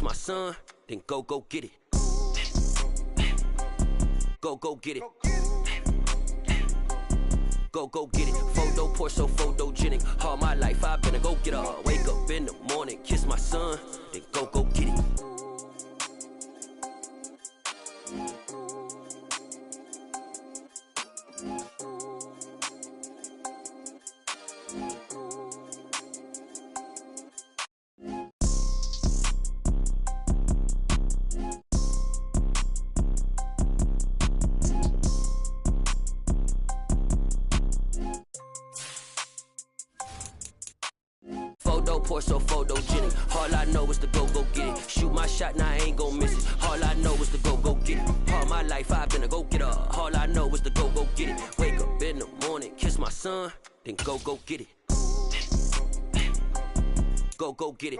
kiss my son, then go get it. Go get it. Go get it. Photo poor, so photogenic. All my life I've been a go getter. Wake up in the morning, kiss my son, then go get it. Poor, so photogenic. All I know is to go get it. Shoot my shot, now I ain't gon' miss it. All I know is to go get it. All my life I've been a go getter. All I know is to go get it. Wake up in the morning, kiss my son, then go get it. Go get it.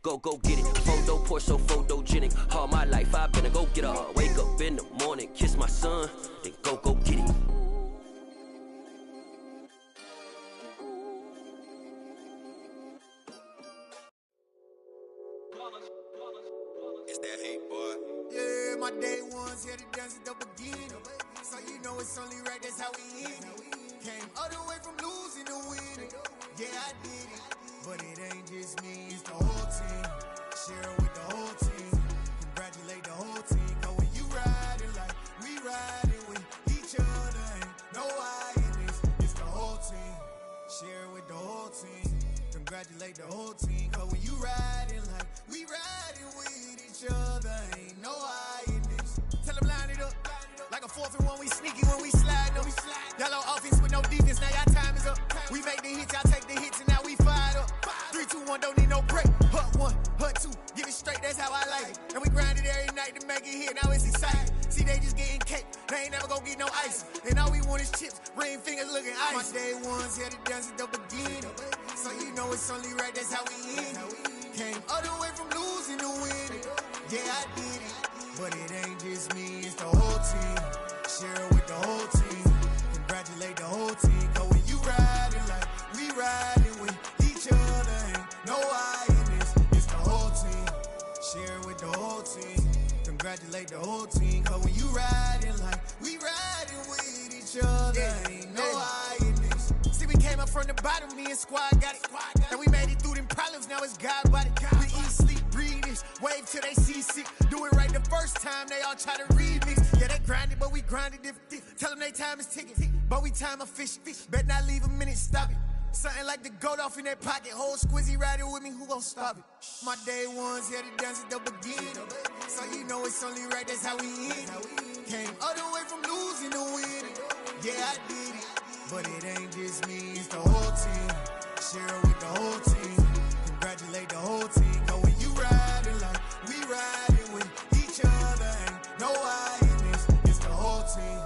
Go get it. Photo poor, so photogenic. All my life I've been a go getter. Wake up in the morning, kiss my son, then go get it. It's that hate, boy. Yeah, my day ones here to dance at the beginning. So you know it's only right, that's how we end it. Came all the way from losing to winning. Yeah, I did it. But it ain't just me, it's the whole team. Share it with the whole team. Congratulate the whole team. Cause when you riding like we riding with each other, ain't no I in this. It's the whole team. Share it with the whole team. Congratulate the whole team. Cause when you riding like we riding with each other, ain't no I in this. Tell them line it up. Like a 4th and 1, we sneaky when we slide them. Yellow offense with no defense, now y'all time is up. We make the hits, y'all take the hits, and now we fired up. 3, 2, 1, don't need no break. Hut 1, hut 2, give it straight, that's how I like it. And we grind it every night to make it hit, now it's exciting. See, they just getting cake, they ain't never gonna get no ice. And all we want is chips, ring fingers looking ice. My day ones here to dance at the beginning. So you know it's only right, that's how we end it. Came all the way from losing to winning. Yeah, I did it. But it ain't just me, it's the whole team. Share it with the whole team. Congratulate the whole team. Cause when you riding like we riding with each other, ain't no I in this. It's the whole team. Share it with the whole team. Congratulate the whole team. Cause when you riding like we riding with each other, ain't no I in this. See, we came up from the bottom, me and squad got it. And we made it through them problems, now it's God body. We eat, sleep, breathe this, wave till they seasick. Do it right the first time, they all try to remix. Yeah, they grinded, but we grinded different. Tell them they time is ticking, but we time a fish. Bet not leave a minute, stop it. Something like the goat off in their pocket. Whole squizzy riding with me, who gon' stop it? My day ones here to dance at the beginning. So you know it's only right, that's how we end it. Came all the way from losing to winning. Yeah, I did it. But it ain't just me, it's the whole team. Share it with the whole team. Congratulate the whole team. Cause when you riding like we riding with each other, ain't no I in this. It's the whole team.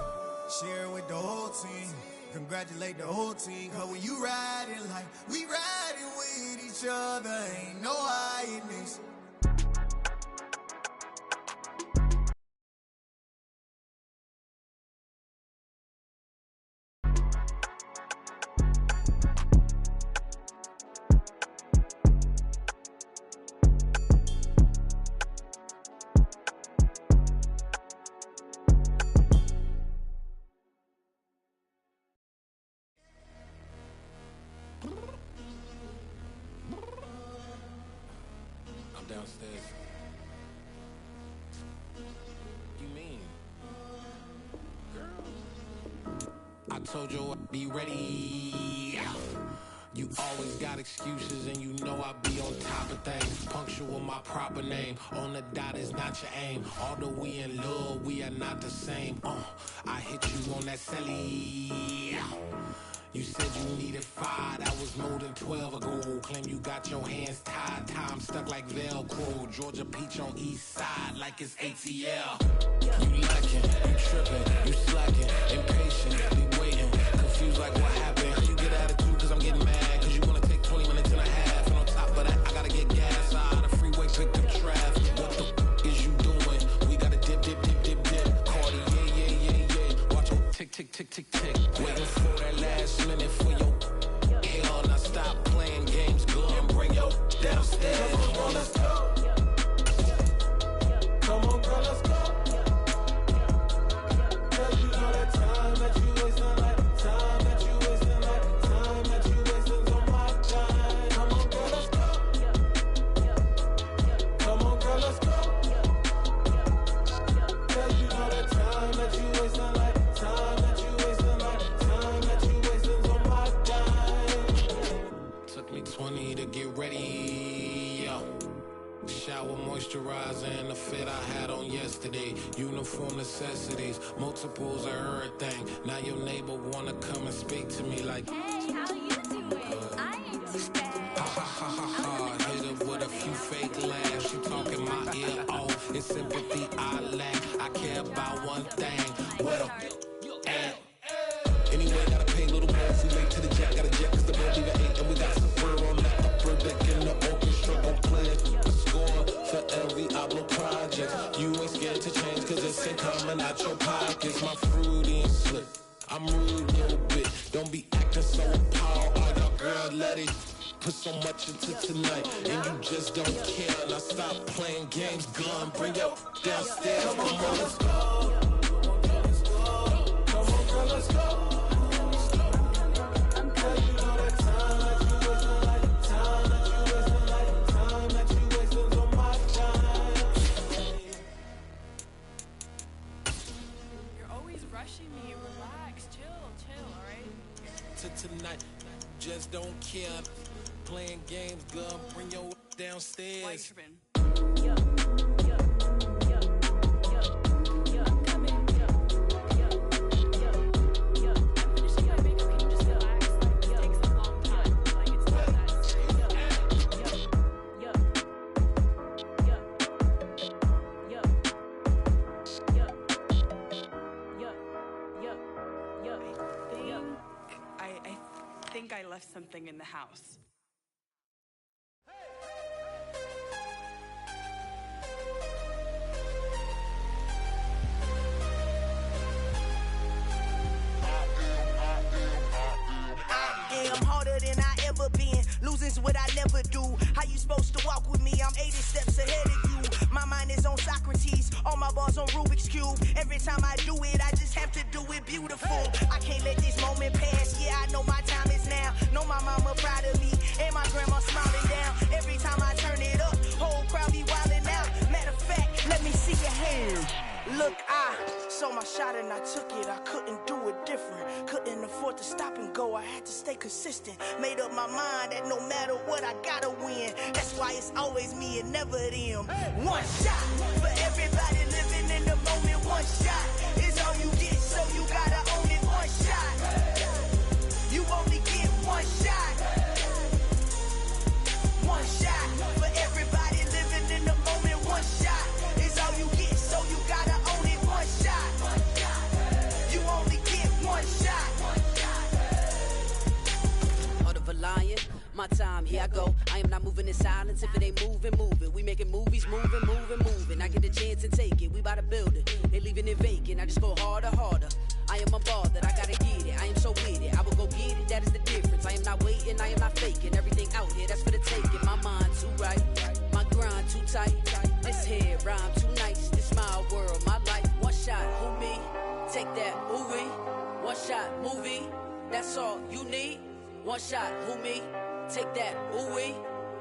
Share it with the whole team. Congratulate the whole team. Cause when you riding like we riding with each other, ain't no I in this. Downstairs. You mean? Girl, I told you I'd be ready. You always got excuses and you know I be on top of things. Punctual my proper name. On the dot is not your aim. Although we in love, we are not the same. I hit you on that celly. You said you needed 5, that was more than 12 ago. Claim you got your hands tied, time stuck like Velcro. Georgia peach on east side like it's ATL. You lacking, you tripping, you slacking, impatient, be waiting, confused like what happened. You get attitude cause I'm getting mad, cause you wanna take 20 minutes and a half. And on top of that, I gotta get gas out of the freeway, pick up traffic. What the is you doing? We gotta dip. Cardi, yeah. Watch your tick. Waiting for that last minute for your hell. Now stop playing games, go and bring your downstairs. shower, moisturizer, and the fit I had on yesterday. Uniform necessities, multiples of everything. Now your neighbor wanna come and speak to me like, hey, how you doing? I ain't too bad. ha ha ha ha ha. Hit her with a few fake laughs. She talking my ear off. It's sympathy I lack. I care about one thing. What up? Anyway, gotta pay a little more if we late to the jet. Got a jet cause the road leave at 8 and we got some fur on the upper deck and the orchestra gon' play a score for every album project. You ain't scared to change cause it's ain't coming out your pockets. My fruity and slick, I'm rude a little bit. Don't be acting so appalled. All y'all girl, let it put so much into tonight and you just don't care. Now stop playing games, gun, bring your downstairs. Come on, let's go. Come on, girl, let's go. Me, relax, chill, alright? Tonight, just don't care. Playing games, gun, bring your downstairs. I think I left something in the house. I'm harder than I ever been. Losing's what I never do. How you supposed to walk with me? I'm 80 steps ahead of you. My mind is on Socrates. All my bars on Rubik's Cube. Every time I do it, I just have to do it beautiful. I can't let this moment pass. Yeah, I know my time is now. Know my mama proud of me. And my grandma smiling down. Every time I turn it up, whole crowd be wildin' out. Matter of fact, let me see your hands. Look, I saw my shot and I took it. I couldn't do it different. Couldn't afford to stop and go. I had to stay consistent. Made up my mind that no matter what, I gotta win. That's why it's always me and never them. One shot for everybody living in the moment. One shot is all you get, so you gotta own it. One shot. You only get one shot. One shot for everybody living in the moment. One shot is all you get, so you gotta own it. One shot. You only get one shot. Heart of a lion, my time, here I go. I am not moving in silence. If it ain't moving, move it. We making movies, moving. I get a chance and take it. We bout to build it. They leaving it vacant. I just go harder. I am a ball that I gotta get it. I am so with it. I will go get it. That is the difference. I am not waiting. I am not faking. Everything out here, that's for the taking. My mind too right. My grind too tight. This head rhyme too nice. This my world, my life. One shot, who me? Take that, ooh we. One shot, movie. That's all you need. One shot, who me? Take that, ooh we.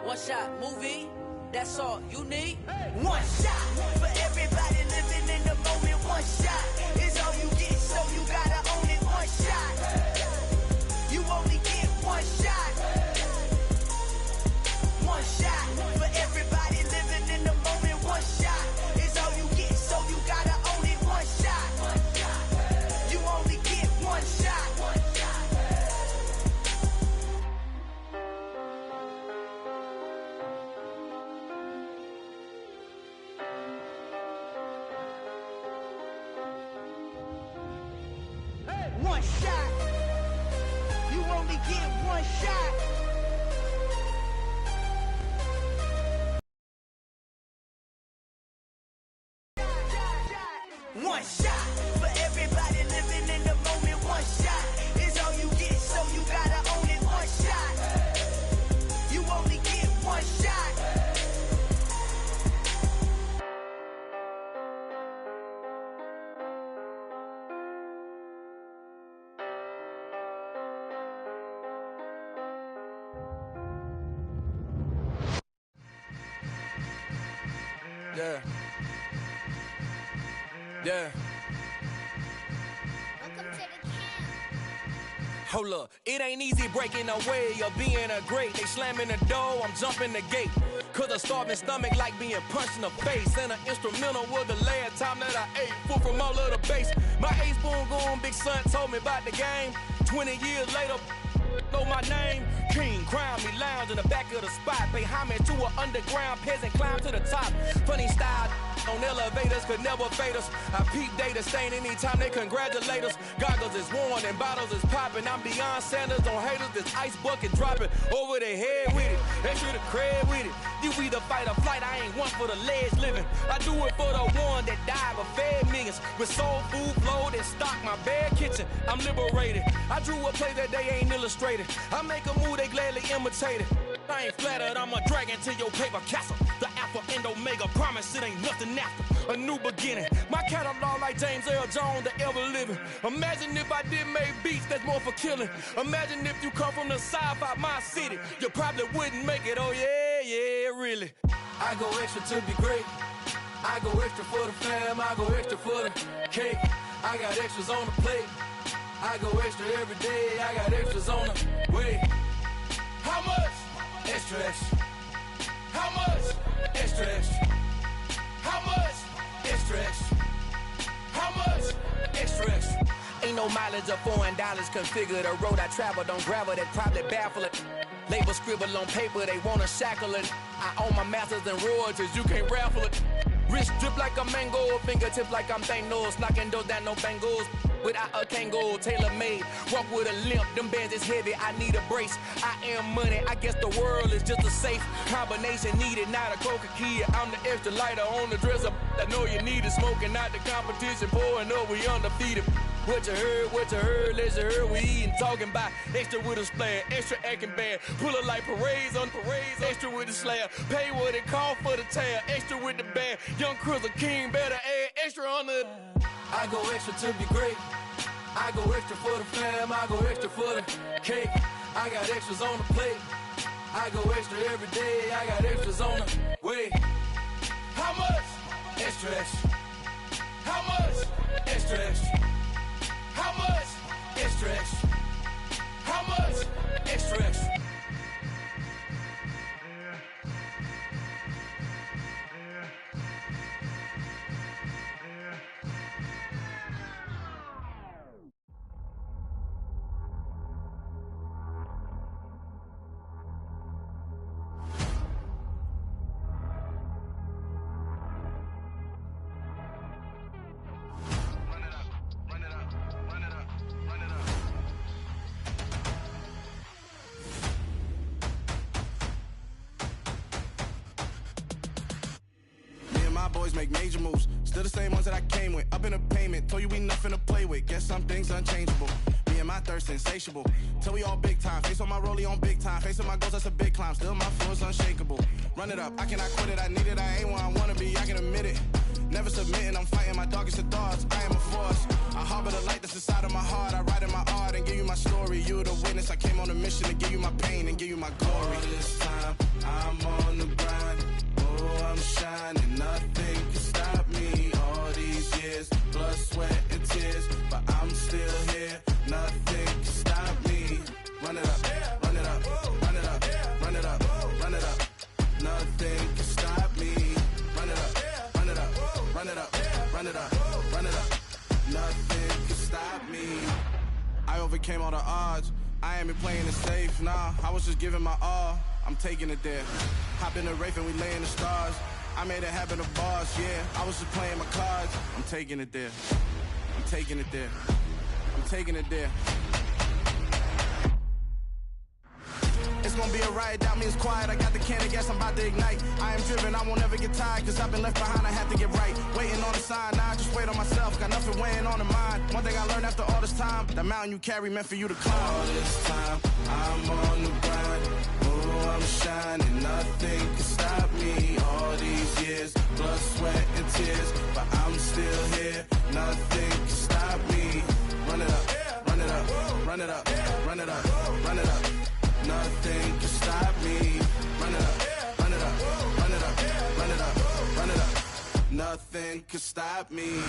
One shot, movie. That's all you need. One shot for everybody living in the moment. One shot is all you get, so you gotta own it. One shot. You only get one shot. One shot for everybody living in the moment. One shot is all you get, so you gotta own it. One shot. You only get one shot. One shot. You only get one shot. One shot for everybody living in the moment. One shot is all you get, so you gotta own it. One shot. You only get one shot. Yeah. Yeah. Welcome to the camp. Hold up, it ain't easy breaking away or being a great. They slamming the door, I'm jumping the gate. Cause a starving stomach like being punched in the face. And an instrumental was the last time that I ate food from all of the bass. My ace boom goon, big son told me about the game. 20 years later, know my name. King, crown me, lounge in the back of the spot. Pay homage to an underground peasant, climb to the top. Funny style on elevators could never fade us. I peep data stain anytime they congratulate us. Goggles is worn and bottles is popping. I'm beyond Sanders on haters, this ice bucket dropping over their head with it. Extra the cred with it. You either fight or flight, I ain't one for the ledge living. I do it for the one that died but fed millions. With soul food flowed and stocked my bare kitchen. I'm liberated. I drew a play that they ain't illustrated. I make a move, they gladly imitate it. I ain't flattered, I'm a dragon to your paper castle. The Alpha and Omega, promise it ain't nothing after. A new beginning. My catalog like James Earl Jones, the ever living. Imagine if I did make beats that's more for killing. Imagine if you come from the sci-fi, my city. You probably wouldn't make it, oh yeah, really. I go extra to be great. I go extra for the fam, I go extra for the cake. I got extras on the plate. I go extra every day, I got extras on the way. How much? Extra, extra. How much? Extra, extra. How much? Extra, extra. How much? Extra, extra. Ain't no mileage of $4 configure the road I travel. Don't gravel that probably baffle it. Label scribble on paper, they wanna shackle it. I own my masters and royalties, you can't raffle it. Wrist drip like a mango, fingertips like I'm Thanos, knocking those down no bangles. Without a Kango, tailor-made, walk with a limp, them bands is heavy, I need a brace. I am money, I guess the world is just a safe combination needed, not a coca key. I'm the extra lighter on the dresser, I know you need it, smoking out the competition, pouring up, we undefeated. What you heard, let's you heard, we eatin', talking about extra with a splash, extra acting bad, pull it like parades on parades, extra with the slab, pay what it cost for the tab, extra with the bag, young Crizzle King, better add extra on the... I go extra to be great. I go extra for the fam, I go extra for the cake. I got extras on the plate. I go extra every day, I got extras on the way. How much? Extra, extra. How much? Extra, extra. How much? Extra, extra. How much? Extra, extra. Boys make major moves, still the same ones that I came with. Up in a payment, told you we nothing to play with. Guess some things unchangeable. Me and my thirst insatiable. Till we all big time. Face on my rollie on big time. Facing my goals, that's a big climb. Still my flow is unshakable. Run it up, I cannot quit it. I need it, I ain't where I wanna be. I can admit it. Never submitting, I'm fighting my darkest of thoughts. I am a force. I harbor the light that's inside of my heart. I write in my art and give you my story. You the witness. I came on a mission to give you my pain and give you my glory. All this time, I'm on the grind. Oh, I'm shining. Nothing can stop me. All these years, blood, sweat, and tears. But I'm still here. Nothing can stop me. Run it up, run it up, run it up, run it up, run it up. Nothing can stop me. Run it up, run it up, run it up, run it up, run it up. Nothing can stop me. I overcame all the odds. I ain't been playing it safe, nah. I was just giving my all. I'm taking it there. Hop in the Wraith and we lay in the stars. I made it happen to bars, yeah. I was just playing my cards. I'm taking it there. I'm taking it there. I'm taking it there. It's gonna be a riot, doubt me it's quiet. I got the can of gas, I'm about to ignite. I am driven, I won't ever get tired. Cause I've been left behind, I have to get right. Waiting on the sign, now I just wait on myself. Got nothing weighing on the mind. One thing I learned after all this time, the mountain you carry meant for you to climb. All this time, I'm on the grind. Oh, I'm shining, nothing can stop me. All these years, blood, sweat, and tears. But I'm still here, nothing can stop me. Run it up, run it up, run it up, run it up, run it up. Nothing can stop me. Run it up, run it up, run it up, run it up, run it up. Nothing can stop me.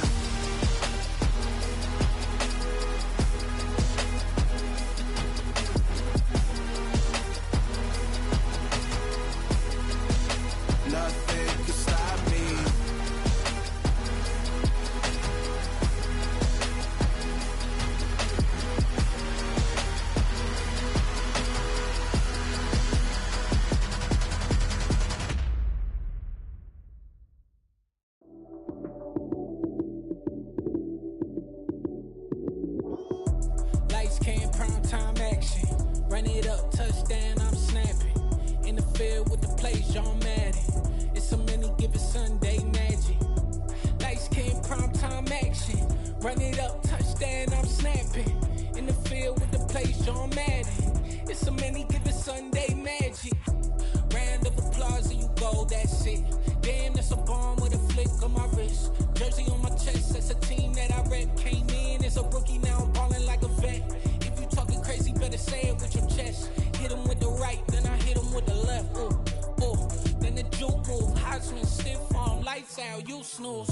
touchdown, I'm snapping. In the field with the plays, John Madden. It's a many given Sunday magic. Lights came prime time action. Run it up, touchdown, I'm snapping. In the field with the plays, John Madden. It's a many given Sunday magic. Round of applause and you go, that's it. Damn, that's a bomb with a flick on my wrist. Jersey on my chest, that's a team that I rep. Came in as a rookie, now I'm ballin' like a vet. If you talking crazy, better say it with your chest. Hit him with the right, then I hit him with the left. Ooh, ooh. Then the juke move, Heisman stiff arm, lights out, you snooze.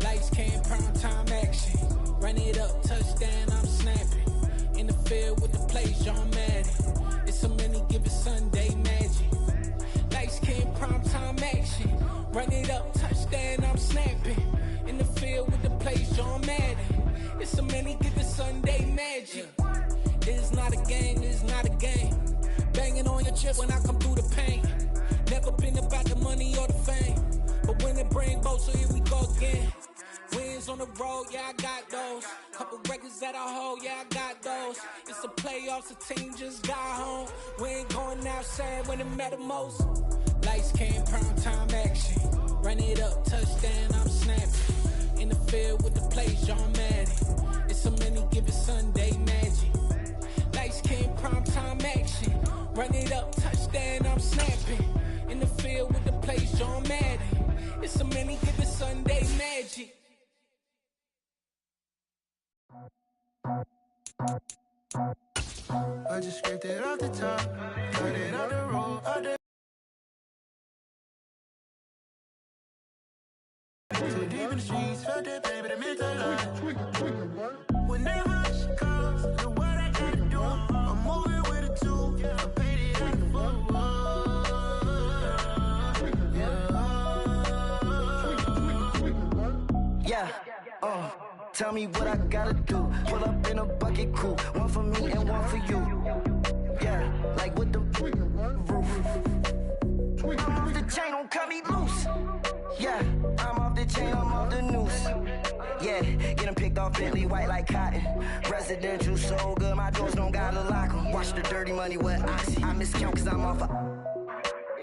Lights came prime time action. Run it up, touchdown, I'm snapping. In the field with the plays, John Madden. It's a many given Sunday magic. Lights came prime time action. Run it up, touchdown, I'm snapping. In the field with the plays, John Madden. It's a many given Sunday magic. It's not a game, it's not a game. Banging on your chest when I come through the pain. Never been about the money or the fame. But when it bring both, so here we go again. Wins on the road, yeah, I got those. Couple records that I hold, yeah, I got those. It's the playoffs, the team just got home. We ain't going outside when it matter most. Lights came, prime time action. Run it up, touchdown, I'm snapping. In the field with the plays, John Madden. It's a many given Sunday magic. Lights came, prime time action. Run it up, touchdown, I'm snapping. In the field with the plays, John Madden. It's a many given Sunday magic. I just scraped it off the top, cut it on the road. Too deep in the streets, felt that pain, but I meant a lot. Whenever she calls, know what I gotta do. I'm moving with a two, I paid it out the full. Yeah, tell me what I gotta do. Pull up in a bucket crew, one for me and one for you. Yeah, like with the roof. I'm off the chain, don't cut me loose. Yeah, I'm off the chain, I'm off the noose. Yeah, getting picked off Bentley, white like cotton. Residential so good, my doors don't gotta lock 'em. Watch the dirty money with Oxy. I miscount cause I'm off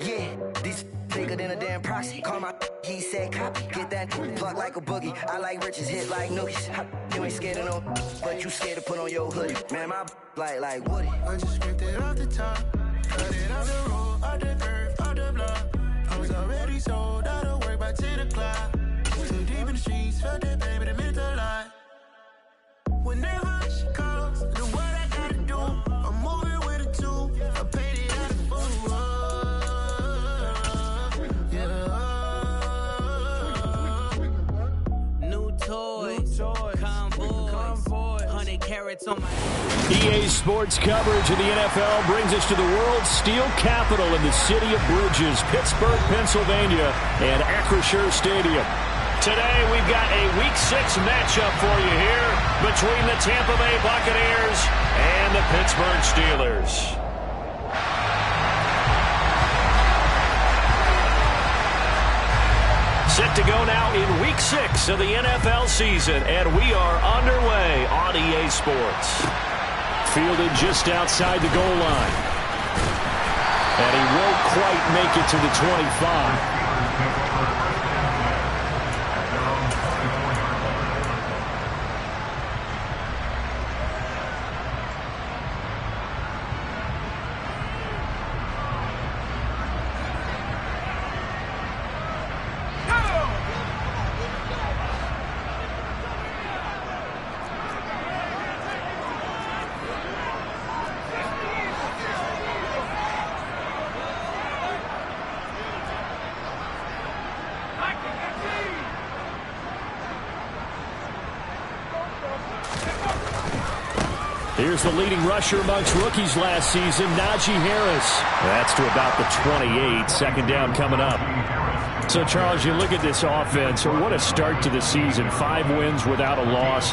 yeah, these bigger than a damn proxy. Call my he said copy. Get that plug like a boogie. I like riches, hit like nookies. You ain't scared of no, but you scared to put on your hoodie. Man, my like Woody. I just scraped it off the top, cut it off the road, off the curve, off the block. I was already sold out of work by 10 o'clock. Too deep in the streets, felt that pain, but it meant a lot. Whenever she calls, know what I gotta do. I'm moving with a two, I paid it out of full. New toys, convoys, 100 carats on my EA Sports coverage of the NFL brings us to the world's steel capital in the city of bridges, Pittsburgh, Pennsylvania, and Acrisure Stadium. Today, we've got a Week 6 matchup for you here between the Tampa Bay Buccaneers and the Pittsburgh Steelers. Set to go now in Week 6 of the NFL season, and we are underway on EA Sports. Fielded just outside the goal line. And he won't quite make it to the 25. Here's the leading rusher amongst rookies last season, Najee Harris. That's to about the 28. Second down coming up. So, Charles, you look at this offense, what a start to the season. 5 wins without a loss.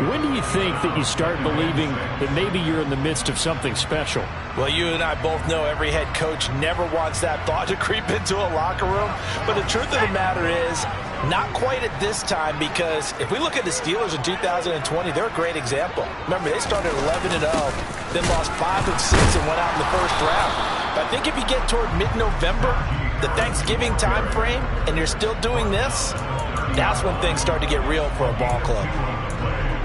When do you think that you start believing that maybe you're in the midst of something special? Well, you and I both know every head coach never wants that thought to creep into a locker room. But the truth of the matter is, not quite at this time, because if we look at the Steelers in 2020, they're a great example. Remember, they started 11-0, then lost 5 of 6 and went out in the first round. But I think if you get toward mid-November, the Thanksgiving time frame, and you're still doing this, that's when things start to get real for a ball club.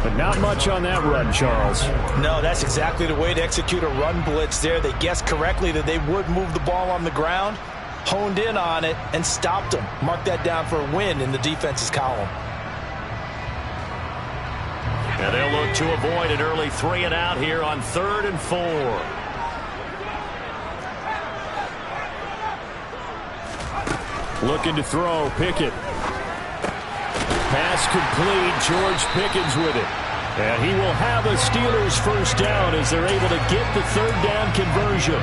But not much on that run, Charles. No, that's exactly the way to execute a run blitz there. They guessed correctly that they would move the ball on the ground, honed in on it, and stopped them. Mark that down for a win in the defense's column. And they'll look to avoid an early 3 and out here on 3rd and 4. Looking to throw, Pickett. Pass complete, George Pickens with it. And he will have a Steelers first down as they're able to get the 3rd down conversion.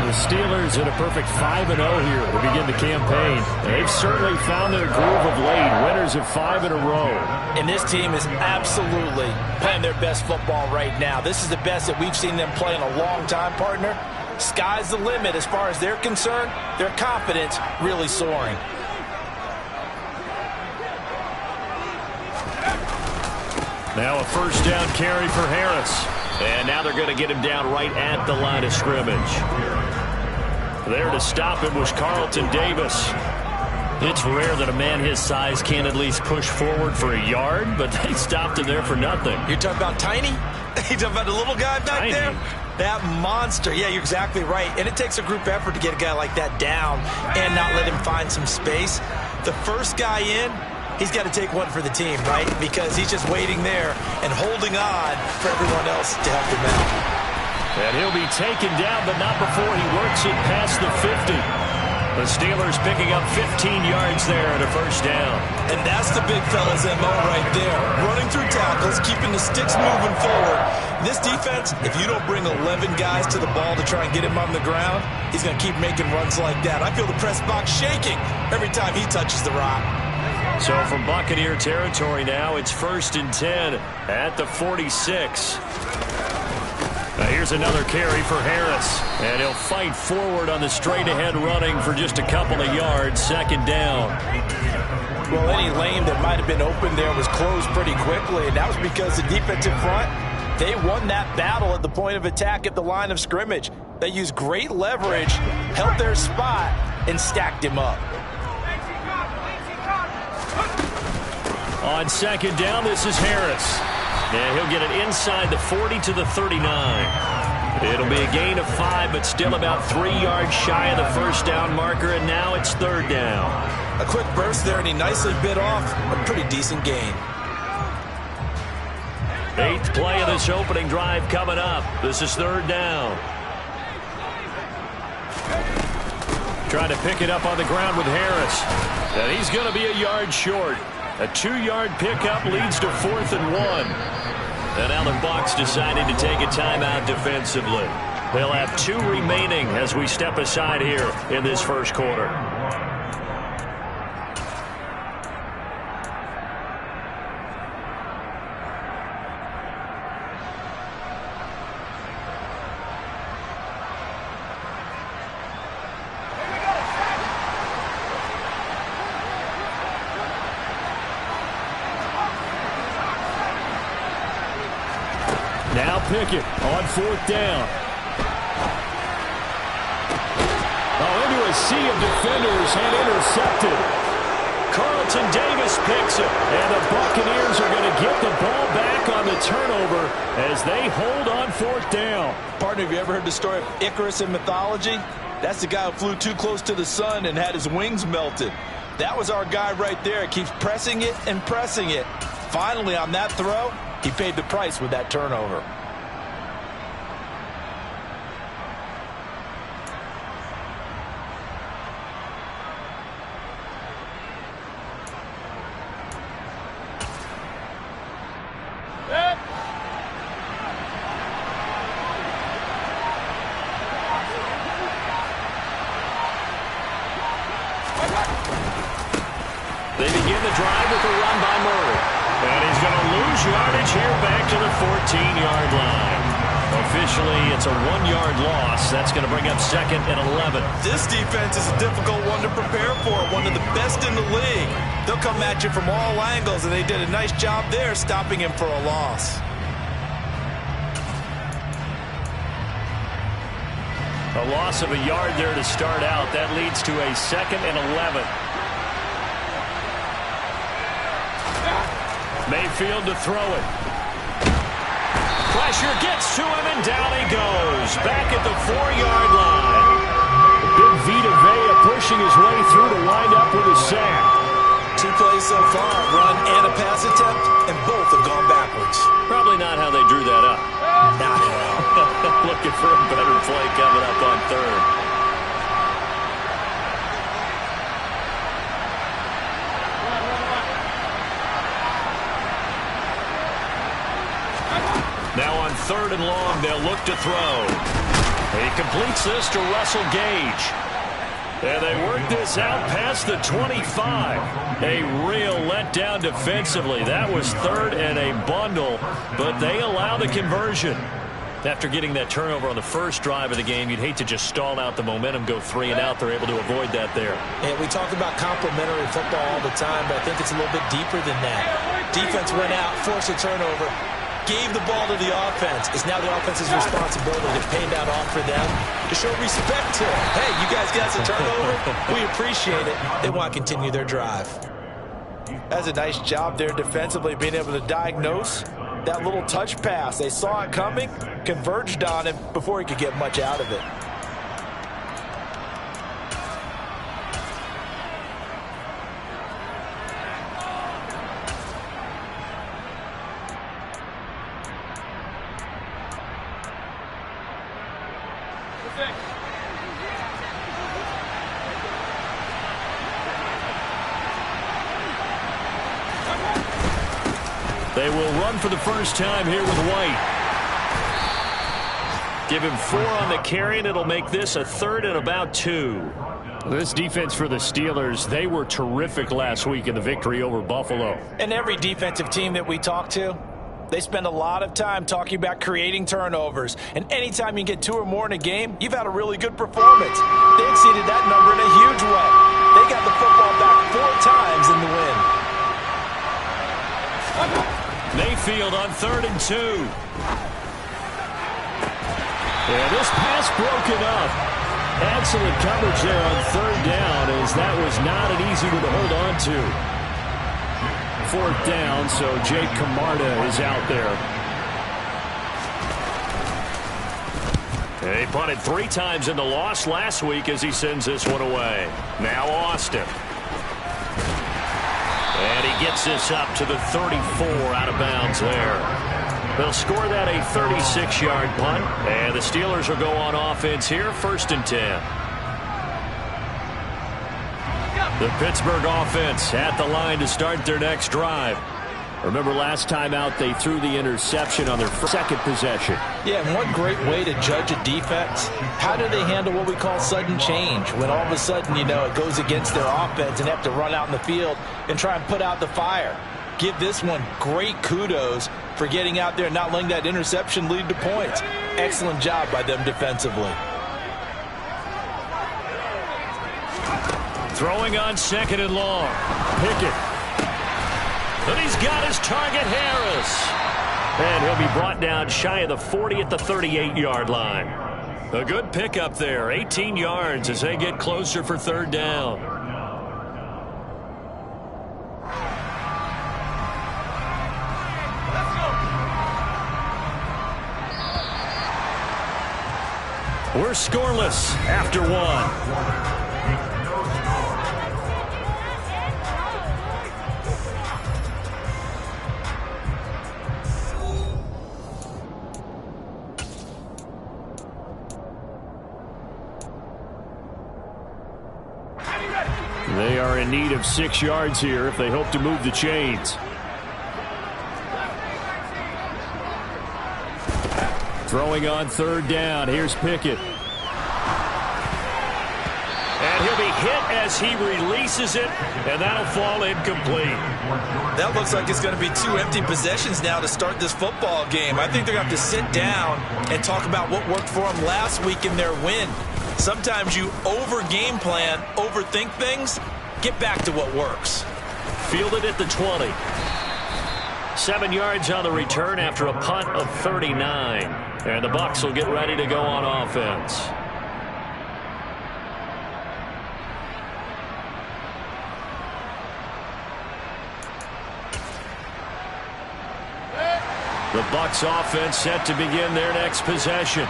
The Steelers at a perfect 5-0 here to begin the campaign. They've certainly found their groove of late, winners of 5 in a row. And this team is absolutely playing their best football right now. This is the best that we've seen them play in a long time, partner. Sky's the limit as far as they're concerned. Their confidence really soaring. Now a first down carry for Harris. And now they're going to get him down right at the line of scrimmage. There to stop him was Carlton Davis. It's rare that a man his size can't at least push forward for a yard, but they stopped him there for nothing. You're talking about Tiny? You're talking about the little guy back there? That monster. Yeah, you're exactly right. And it takes a group effort to get a guy like that down and not let him find some space. The first guy in, he's got to take one for the team, right? Because he's just waiting there and holding on for everyone else to help him out. And he'll be taken down, but not before he works it past the 50. The Steelers picking up 15 yards there at a first down. And that's the big fella's MO right there. Running through tackles, keeping the sticks moving forward. This defense, if you don't bring 11 guys to the ball to try and get him on the ground, he's going to keep making runs like that. I feel the press box shaking every time he touches the rock. So from Buccaneer territory now, it's 1st and 10 at the 46. Now here's another carry for Harris. And he'll fight forward on the straight-ahead running for just a couple of yards. 2nd down. Well, any lane that might have been open there was closed pretty quickly, and that was because the defensive front, they won that battle at the point of attack at the line of scrimmage. They used great leverage, held their spot, and stacked him up. On 2nd down, this is Harris. And he'll get it inside the 40 to the 39. It'll be a gain of 5, but still about 3 yards shy of the first down marker, and now it's 3rd down. A quick burst there, and he nicely bit off a pretty decent gain. 8th play of this opening drive coming up. This is 3rd down. Trying to pick it up on the ground with Harris. And he's going to be a yard short. A 2-yard pickup leads to 4th and 1. And now the Bucs decided to take a timeout defensively. They'll have 2 remaining as we step aside here in this first quarter. Now Pickett on 4th down. Into a sea of defenders and intercepted. Carlton Davis picks it. And the Buccaneers are going to get the ball back on the turnover as they hold on 4th down. Partner, have you ever heard the story of Icarus in mythology? That's the guy who flew too close to the sun and had his wings melted. That was our guy right there. He keeps pressing it and pressing it. Finally, on that throw, he paid the price with that turnover. They begin the drive with a run by Murray. And he's going to lose yardage here back to the 14-yard line. Officially, it's a 1-yard loss. That's going to bring up 2nd and 11. This defense is a difficult one to prepare for, one of the best in the league. They'll come at you from all angles, and they did a nice job there stopping him for a loss. A loss of a yard there to start out. That leads to a 2nd and 11. Mayfield to throw it. Pressure gets to him, and down he goes. Back at the 4-yard line. Big Vita Vea pushing his way through to wind up with a sack. 2 plays so far, run and a pass attempt, and both have gone backwards. Probably not how they drew that up. Not at all. Looking for a better play coming up on 3rd. Now on 3rd and long, they'll look to throw. He completes this to Russell Gage. And they work this out past the 25. A real letdown defensively. That was 3rd and a bundle, but they allow the conversion. After getting that turnover on the first drive of the game, you'd hate to just stall out the momentum, go 3 and out. They're able to avoid that there. And we talk about complementary football all the time, but I think it's a little bit deeper than that. Defense went out, forced a turnover, gave the ball to the offense. It's now the offense's responsibility to pay that off for them, to show respect to them. Hey, you guys got some turnover. We appreciate it. They want to continue their drive. That's a nice job there defensively, being able to diagnose that little touch pass. They saw it coming, converged on him before he could get much out of it. They will run for the first time here with White. Give him 4 on the carry, and it'll make this a 3rd and about 2. This defense for the Steelers, they were terrific last week in the victory over Buffalo. And every defensive team that we talk to, they spend a lot of time talking about creating turnovers. And anytime you get 2 or more in a game, you've had a really good performance. They exceeded that number in a huge way. They got the football back 4 times in the win. Mayfield on 3rd and 2. Yeah, this pass broken up. Excellent coverage there on 3rd down, as that was not an easy one to hold on to. 4th down, so Jake Camarda is out there. He punted 3 times in the loss last week as he sends this one away. Now Austin. And he gets this up to the 34 out of bounds there. They'll score that a 36-yard punt. And the Steelers will go on offense here, 1st and 10. The Pittsburgh offense at the line to start their next drive. Remember last time out they threw the interception on their 2nd possession. Yeah, and one great way to judge a defense, how do they handle what we call sudden change? When all of a sudden, it goes against their offense and have to run out in the field and try and put out the fire. Give this one great kudos for getting out there and not letting that interception lead to points. Excellent job by them defensively. Throwing on 2nd and long. Pickett. And he's got his target, Harris. And he'll be brought down shy of the 40 at the 38-yard line. A good pickup there, 18 yards as they get closer for 3rd down. We're scoreless after 1. They are in need of 6 yards here if they hope to move the chains. Throwing on 3rd down. Here's Pickett. And he'll be hit as he releases it, and that'll fall incomplete. That looks like it's going to be 2 empty possessions now to start this football game. I think they're going to have to sit down and talk about what worked for them last week in their win. Sometimes you over-game plan, overthink things, get back to what works. Fielded at the 20. 7 yards on the return after a punt of 39. And the Bucs will get ready to go on offense. The Bucs offense set to begin their next possession.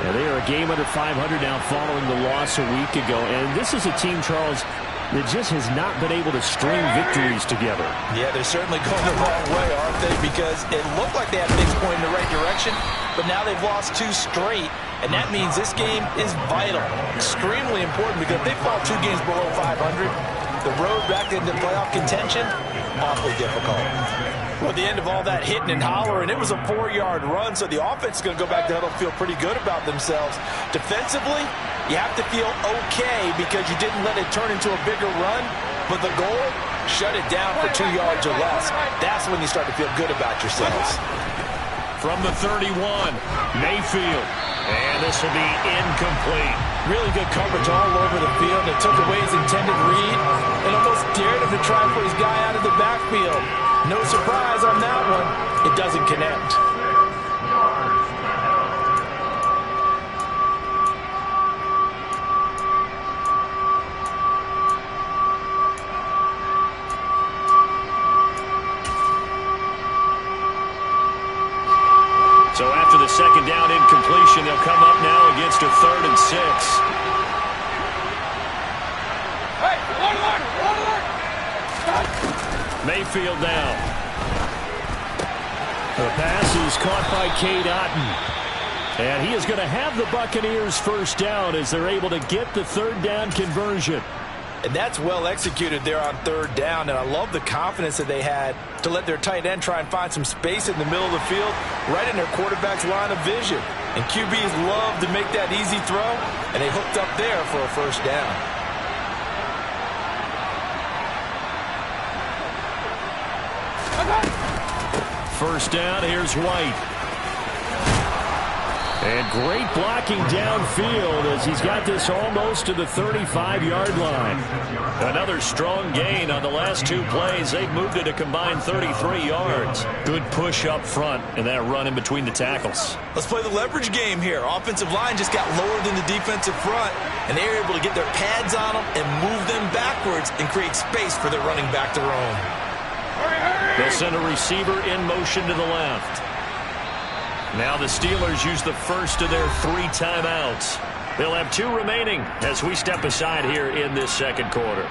And they are a game under 500 now following the loss a week ago. And this is a team, Charles, that just has not been able to string victories together. Yeah, they're certainly going the wrong way, aren't they? Because it looked like they had things pointing in the right direction, but now they've lost 2 straight, and that means this game is vital, extremely important, because if they fall 2 games below 500, the road back into playoff contention, awfully difficult. Well, at the end of all that hitting and hollering, it was a 4-yard run, so the offense is going to go back to huddle, feel pretty good about themselves. Defensively, you have to feel okay because you didn't let it turn into a bigger run, but the goal, shut it down for 2 yards or less. That's when you start to feel good about yourselves. From the 31, Mayfield. And this will be incomplete. Really good coverage all over the field. It took away his intended read and almost dared him to try and put his guy out of the backfield. No surprise on that one. It doesn't connect. So after the second down incompletion, they'll come up now against a 3rd and 6. Mayfield down. The pass is caught by Cade Otton. And he is going to have the Buccaneers first down as they're able to get the 3rd down conversion. And that's well executed there on 3rd down, and I love the confidence that they had to let their tight end try and find some space in the middle of the field, right in their quarterback's line of vision. And QBs love to make that easy throw, and they hooked up there for a first down. First down, here's White. And great blocking downfield as he's got this almost to the 35-yard line. Another strong gain on the last 2 plays. They've moved it a combined 33 yards. Good push up front and that run in between the tackles. Let's play the leverage game here. Offensive line just got lower than the defensive front, and they were able to get their pads on them and move them backwards and create space for their running back to roam. They'll send a receiver in motion to the left. Now the Steelers use the first of their 3 timeouts. They'll have 2 remaining as we step aside here in this second quarter.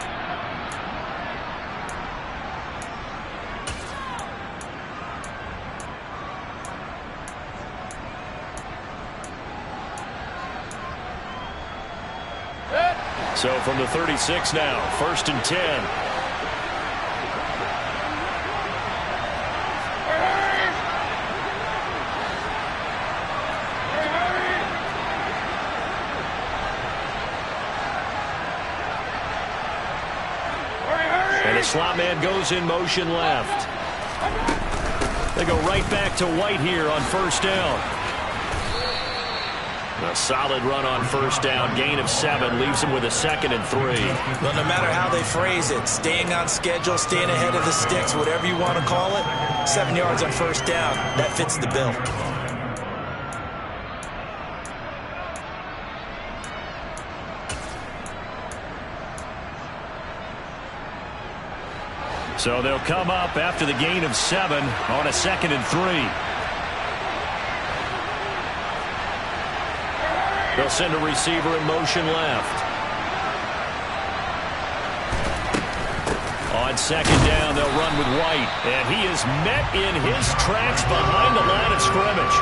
So from the 36 now, 1st and 10. The slot man goes in motion left. They go right back to White here on first down. A solid run on first down. Gain of 7 leaves them with a 2nd and 3. Well, no matter how they phrase it, staying on schedule, staying ahead of the sticks, whatever you want to call it, 7 yards on first down, that fits the bill. So they'll come up after the gain of 7 on a 2nd and 3. They'll send a receiver in motion left. On 2nd down, they'll run with White. And he is met in his tracks behind the line of scrimmage.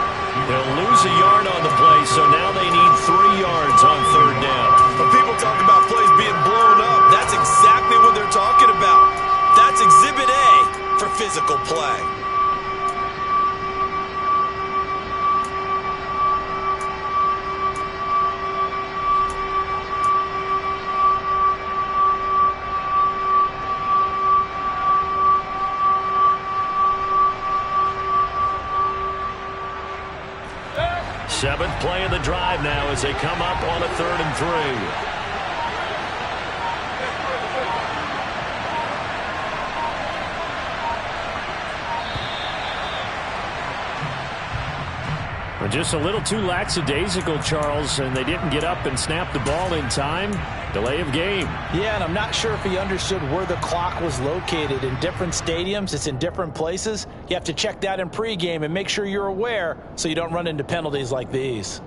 They'll lose a yard on the play, so now they need 3 yards on 3rd down. When people talk about plays being blown up, that's exactly what they're talking about. That's Exhibit A for physical play. Seventh play of the drive now as they come up on a 3rd and 3. Just a little too lackadaisical, Charles, and they didn't get up and snap the ball in time. Delay of game. Yeah, and I'm not sure if he understood where the clock was located. In different stadiums, it's in different places. You have to check that in pregame and make sure you're aware so you don't run into penalties like these.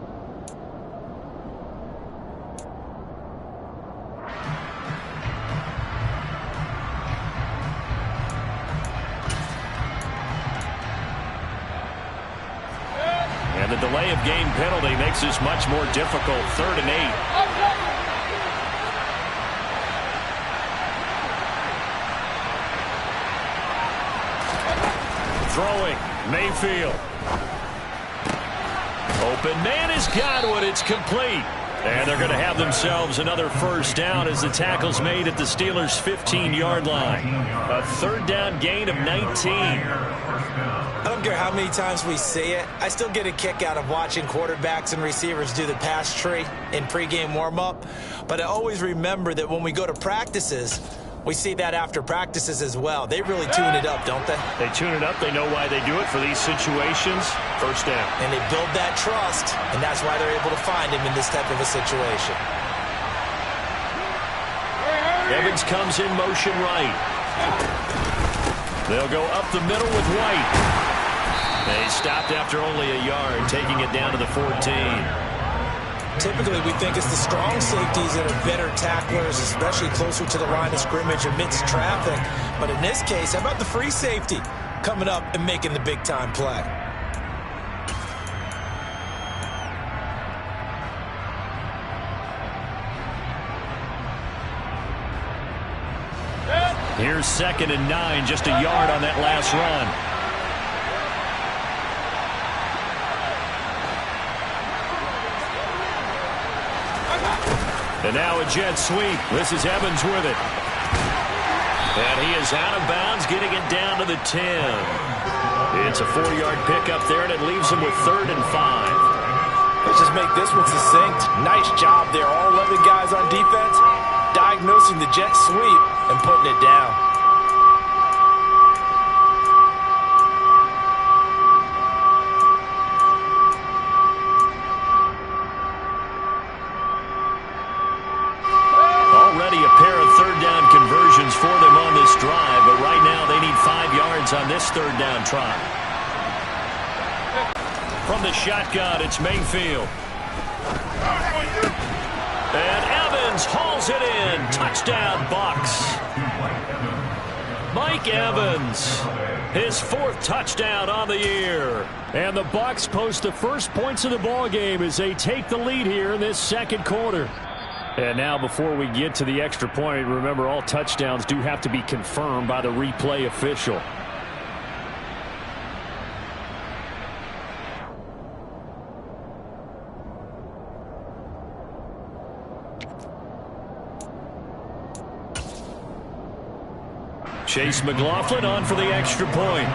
And the delay of game penalty makes this much more difficult. 3rd and 8. Throwing, Mayfield. Open man has got one. It's complete. And they're going to have themselves another first down as the tackle's made at the Steelers' 15-yard line. A 3rd down gain of 19. I don't care how many times we say it, I still get a kick out of watching quarterbacks and receivers do the pass tree in pregame warm-up. But I always remember that when we go to practices, we see that after practices as well. They really tune it up, don't they? They tune it up. They know why they do it for these situations. First down. And they build that trust, and that's why they're able to find him in this type of a situation. Evans comes in motion right. They'll go up the middle with White. They stopped after only a yard, taking it down to the 14. Typically, we think it's the strong safeties that are better tacklers, especially closer to the line of scrimmage amidst traffic. But in this case, how about the free safety coming up and making the big-time play? Here's 2nd and 9, just a yard on that last run. And now a jet sweep. This is Evans with it. And he is out of bounds, getting it down to the 10. It's a 4-yard pickup there, and it leaves him with 3rd and 5. Let's just make this one succinct. Nice job there. All 11 guys on defense diagnosing the jet sweep and putting it down. Already a pair of 3rd down conversions for them on this drive, but right now they need 5 yards on this 3rd down try. From the shotgun, it's Mayfield. And Evans hauls it in. Touchdown, Bucs. Mike Evans, his 4th touchdown on the year. And the Bucs post the first points of the ball game as they take the lead here in this 2nd quarter. And now before we get to the extra point, remember all touchdowns do have to be confirmed by the replay official. Chase McLaughlin on for the extra point.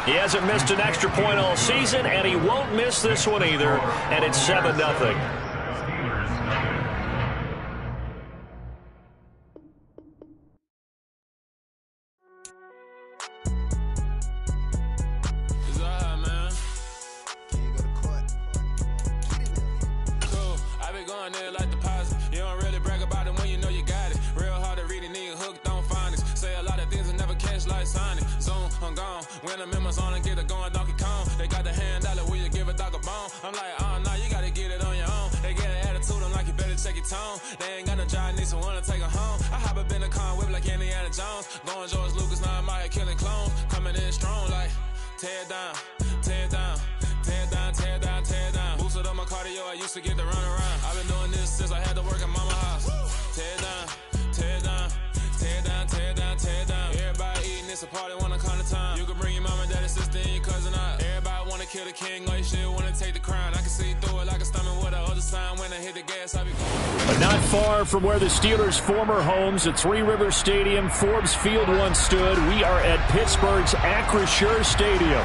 He hasn't missed an extra point all season, and he won't miss this one either, and it's 7-0. Kill the king, like shit, wanna take the crown. I can see through it like a stomach with the other sign. When I hit the gas, I be going. But not far from where the Steelers' former homes at Three Rivers Stadium, Forbes Field once stood, we are at Pittsburgh's Acrisure Stadium.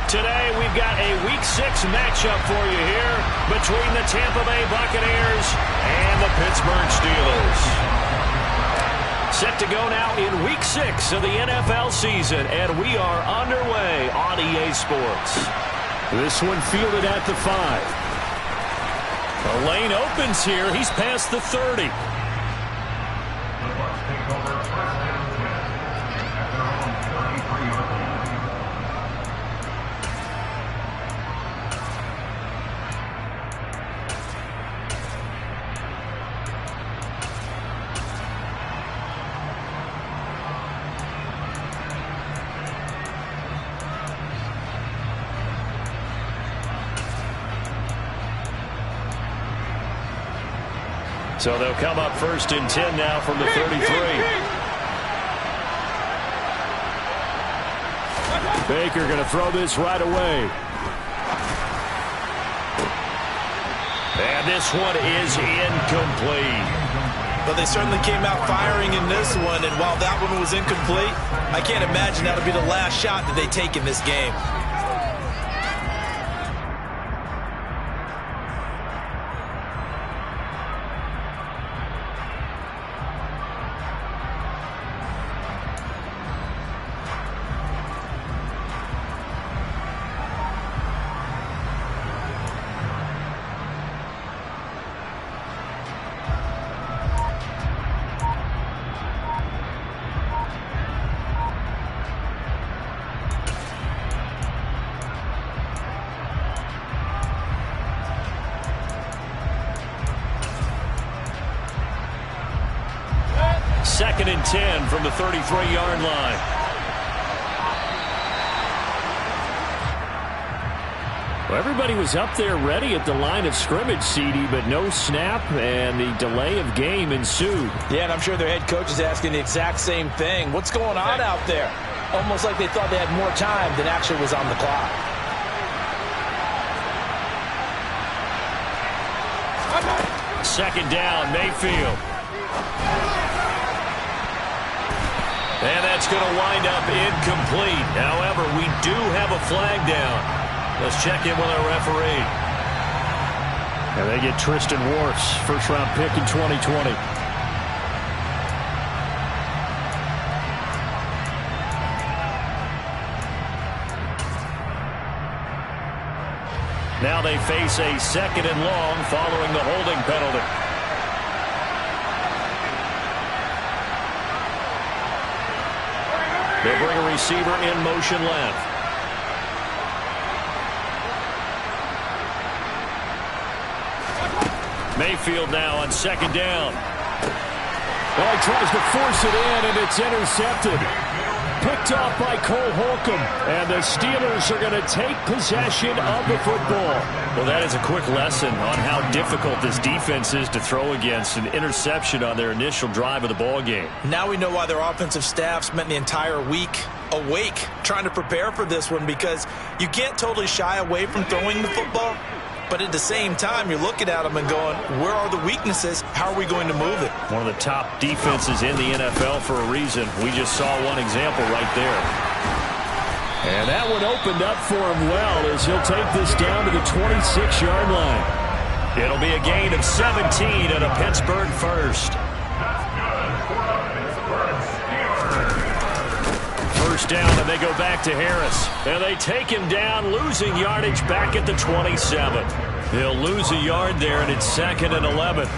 Today, we've got a Week 6 matchup for you here between the Tampa Bay Buccaneers and the Pittsburgh Steelers. Set to go now in Week 6 of the NFL season, and we are underway on EA Sports. This one fielded at the 5. The lane opens here. He's past the 30. So they'll come up 1st and 10 now from the 33. Baker going to throw this right away. And this one is incomplete. But they certainly came out firing in this one, and while that one was incomplete, I can't imagine that'll be the last shot that they take in this game. Second and 10 from the 33-yard line. Well, everybody was up there ready at the line of scrimmage, CD, but no snap, and the delay of game ensued. Yeah, and I'm sure their head coach is asking the exact same thing. What's going on out there? Almost like they thought they had more time than actually was on the clock. Second down, Mayfield. And that's going to wind up incomplete. However, we do have a flag down. Let's check in with our referee. And they get Tristan Wirfs, first-round pick in 2020. Now they face a 2nd and long following the holding penalty. They'll bring a receiver in motion left. Mayfield now on 2nd down. Well, he tries to force it in, and it's intercepted. Picked off by Cole Holcomb, and the Steelers are going to take possession of the football. Well, that is a quick lesson on how difficult this defense is to throw against. An interception on their initial drive of the ball game. Now we know why their offensive staff spent the entire week awake trying to prepare for this one, because you can't totally shy away from throwing the football. But at the same time, you're looking at them and going, where are the weaknesses? How are we going to move it? One of the top defenses in the NFL for a reason. We just saw one example right there. And that one opened up for him well as he'll take this down to the 26-yard line. It'll be a gain of 17 and a Pittsburgh first. First down, and they go back to Harris. And they take him down, losing yardage back at the 27. He'll lose a yard there, and it's 2nd and 11.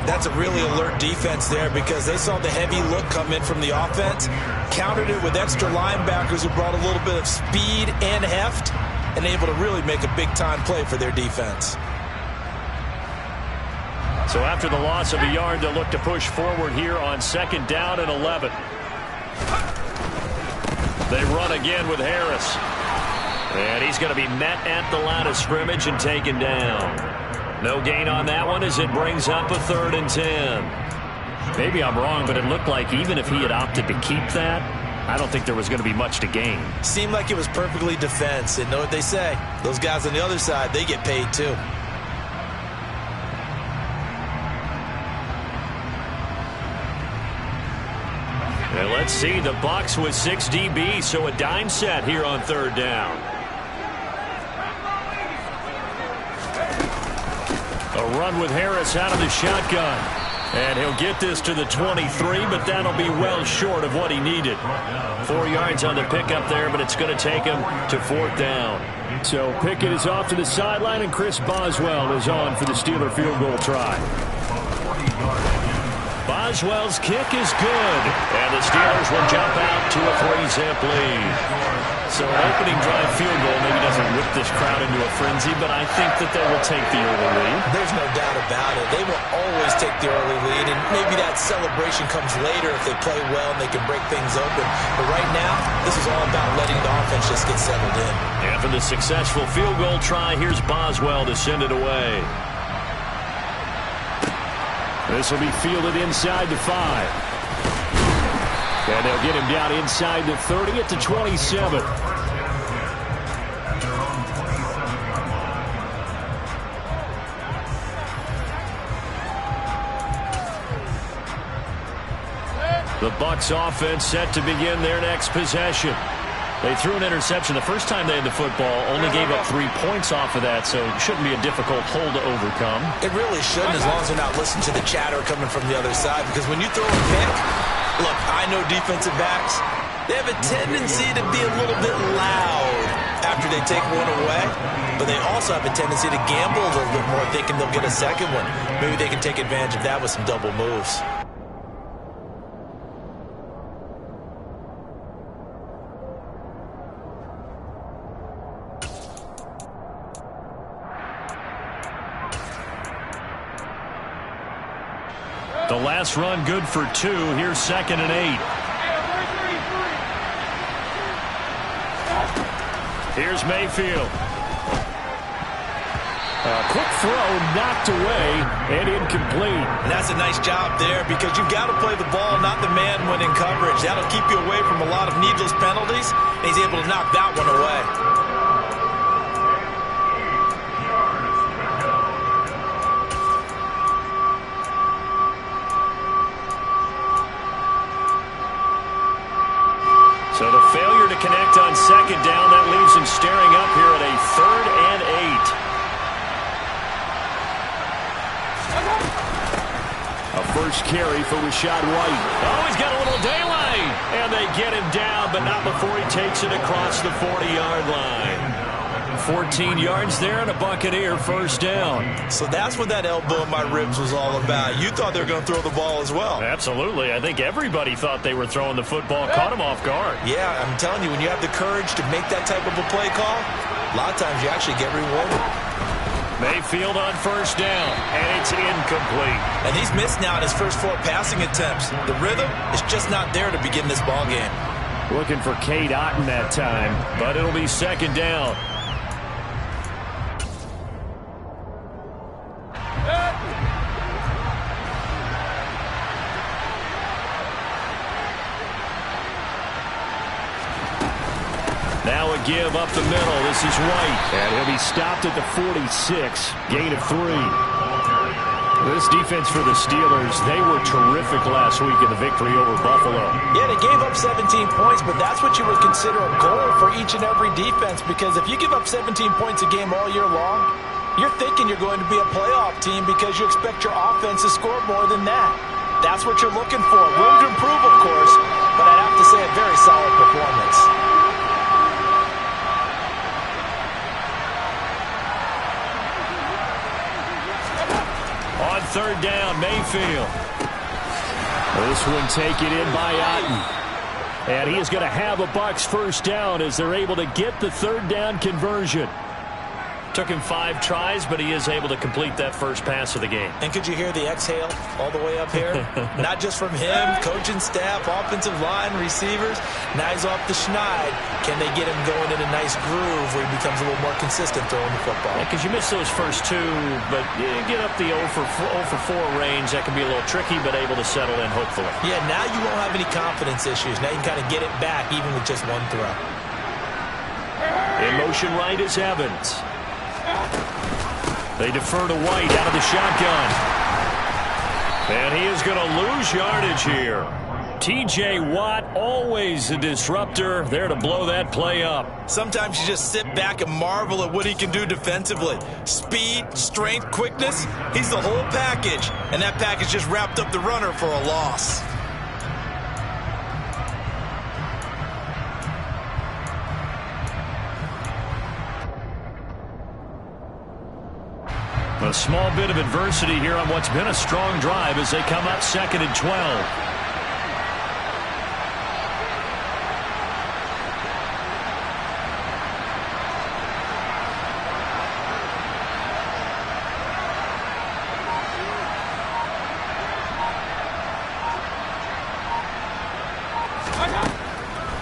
That's a really alert defense there, because they saw the heavy look come in from the offense, countered it with extra linebackers who brought a little bit of speed and heft, and able to really make a big-time play for their defense. So after the loss of a yard, they'll look to push forward here on 2nd down and 11. They run again with Harris. And he's going to be met at the line of scrimmage and taken down. No gain on that one as it brings up a 3rd and 10. Maybe I'm wrong, but it looked like even if he had opted to keep that, I don't think there was going to be much to gain. Seemed like it was perfectly defense. And know what they say? Those guys on the other side, they get paid too. And let's see, the Bucs with 6 DB, so a dime set here on 3rd down. A run with Harris out of the shotgun. And he'll get this to the 23, but that'll be well short of what he needed. 4 yards on the pickup there, but it's going to take him to 4th down. So Pickett is off to the sideline, and Chris Boswell is on for the Steeler field goal try. Boswell's kick is good, and the Steelers will jump out to a 3-zip lead. So an opening drive field goal maybe doesn't whip this crowd into a frenzy, but I think that they will take the early lead. There's no doubt about it. They will always take the early lead, and maybe that celebration comes later if they play well and they can break things open. But right now, this is all about letting the offense just get settled in. After the successful field goal try, here's Boswell to send it away. This will be fielded inside the 5. And they'll get him down inside the 30 at the 27. The Bucs offense set to begin their next possession. They threw an interception the first time they had the football, only gave up 3 points off of that, so it shouldn't be a difficult hole to overcome. It really shouldn't, as long as they're not listening to the chatter coming from the other side, because when you throw a pick, look, I know defensive backs, they have a tendency to be a little bit loud after they take one away, but they also have a tendency to gamble a little bit more, thinking they'll get a second one. Maybe they can take advantage of that with some double moves. The last run good for 2. Here's 2nd and 8. Here's Mayfield. A quick throw knocked away and incomplete. And that's a nice job there, because you've got to play the ball, not the man when in coverage. That'll keep you away from a lot of needless penalties, and he's able to knock that one away. So the failure to connect on 2nd down, that leaves him staring up here at a 3rd and 8. A first carry for Rachaad White. Oh, he's got a little daylight. And they get him down, but not before he takes it across the 40-yard line. 14 yards there and a Buccaneer first down. So that's what that elbow in my ribs was all about. You thought they were going to throw the ball as well. Absolutely. I think everybody thought they were throwing the football. Caught him off guard. Yeah, I'm telling you, when you have the courage to make that type of a play call, a lot of times you actually get rewarded. Mayfield on first down, and it's incomplete. And he's missed now in his first 4 passing attempts. The rhythm is just not there to begin this ball game. Looking for Cade Otton that time, but it'll be 2nd down. Now a give up the middle. This is White. And he'll be stopped at the 46. Gain of 3. This defense for the Steelers, they were terrific last week in the victory over Buffalo. Yeah, they gave up 17 points, but that's what you would consider a goal for each and every defense, because if you give up 17 points a game all year long, you're thinking you're going to be a playoff team because you expect your offense to score more than that. That's what you're looking for. Room to improve, of course, but I'd have to say a very solid performance. On 3rd down, Mayfield. This one taken in by Otton. And he is going to have a Bucs first down as they're able to get the 3rd down conversion. Took him 5 tries, but he is able to complete that first pass of the game. And could you hear the exhale all the way up here? Not just from him, coaching staff, offensive line, receivers. Now he's off the schneid. Can they get him going in a nice groove where he becomes a little more consistent throwing the football? Because you miss those first 2, but you get up the 0 for 4 range. That can be a little tricky, but able to settle in, hopefully. Yeah, now you won't have any confidence issues. Now you can kind of get it back, even with just 1 throw. In motion right is Evans. They defer to White out of the shotgun. And he is going to lose yardage here. T.J. Watt, always a disruptor, there to blow that play up. Sometimes you just sit back and marvel at what he can do defensively. Speed, strength, quickness, he's the whole package. And that package just wrapped up the runner for a loss. A small bit of adversity here on what's been a strong drive as they come up 2nd and 12.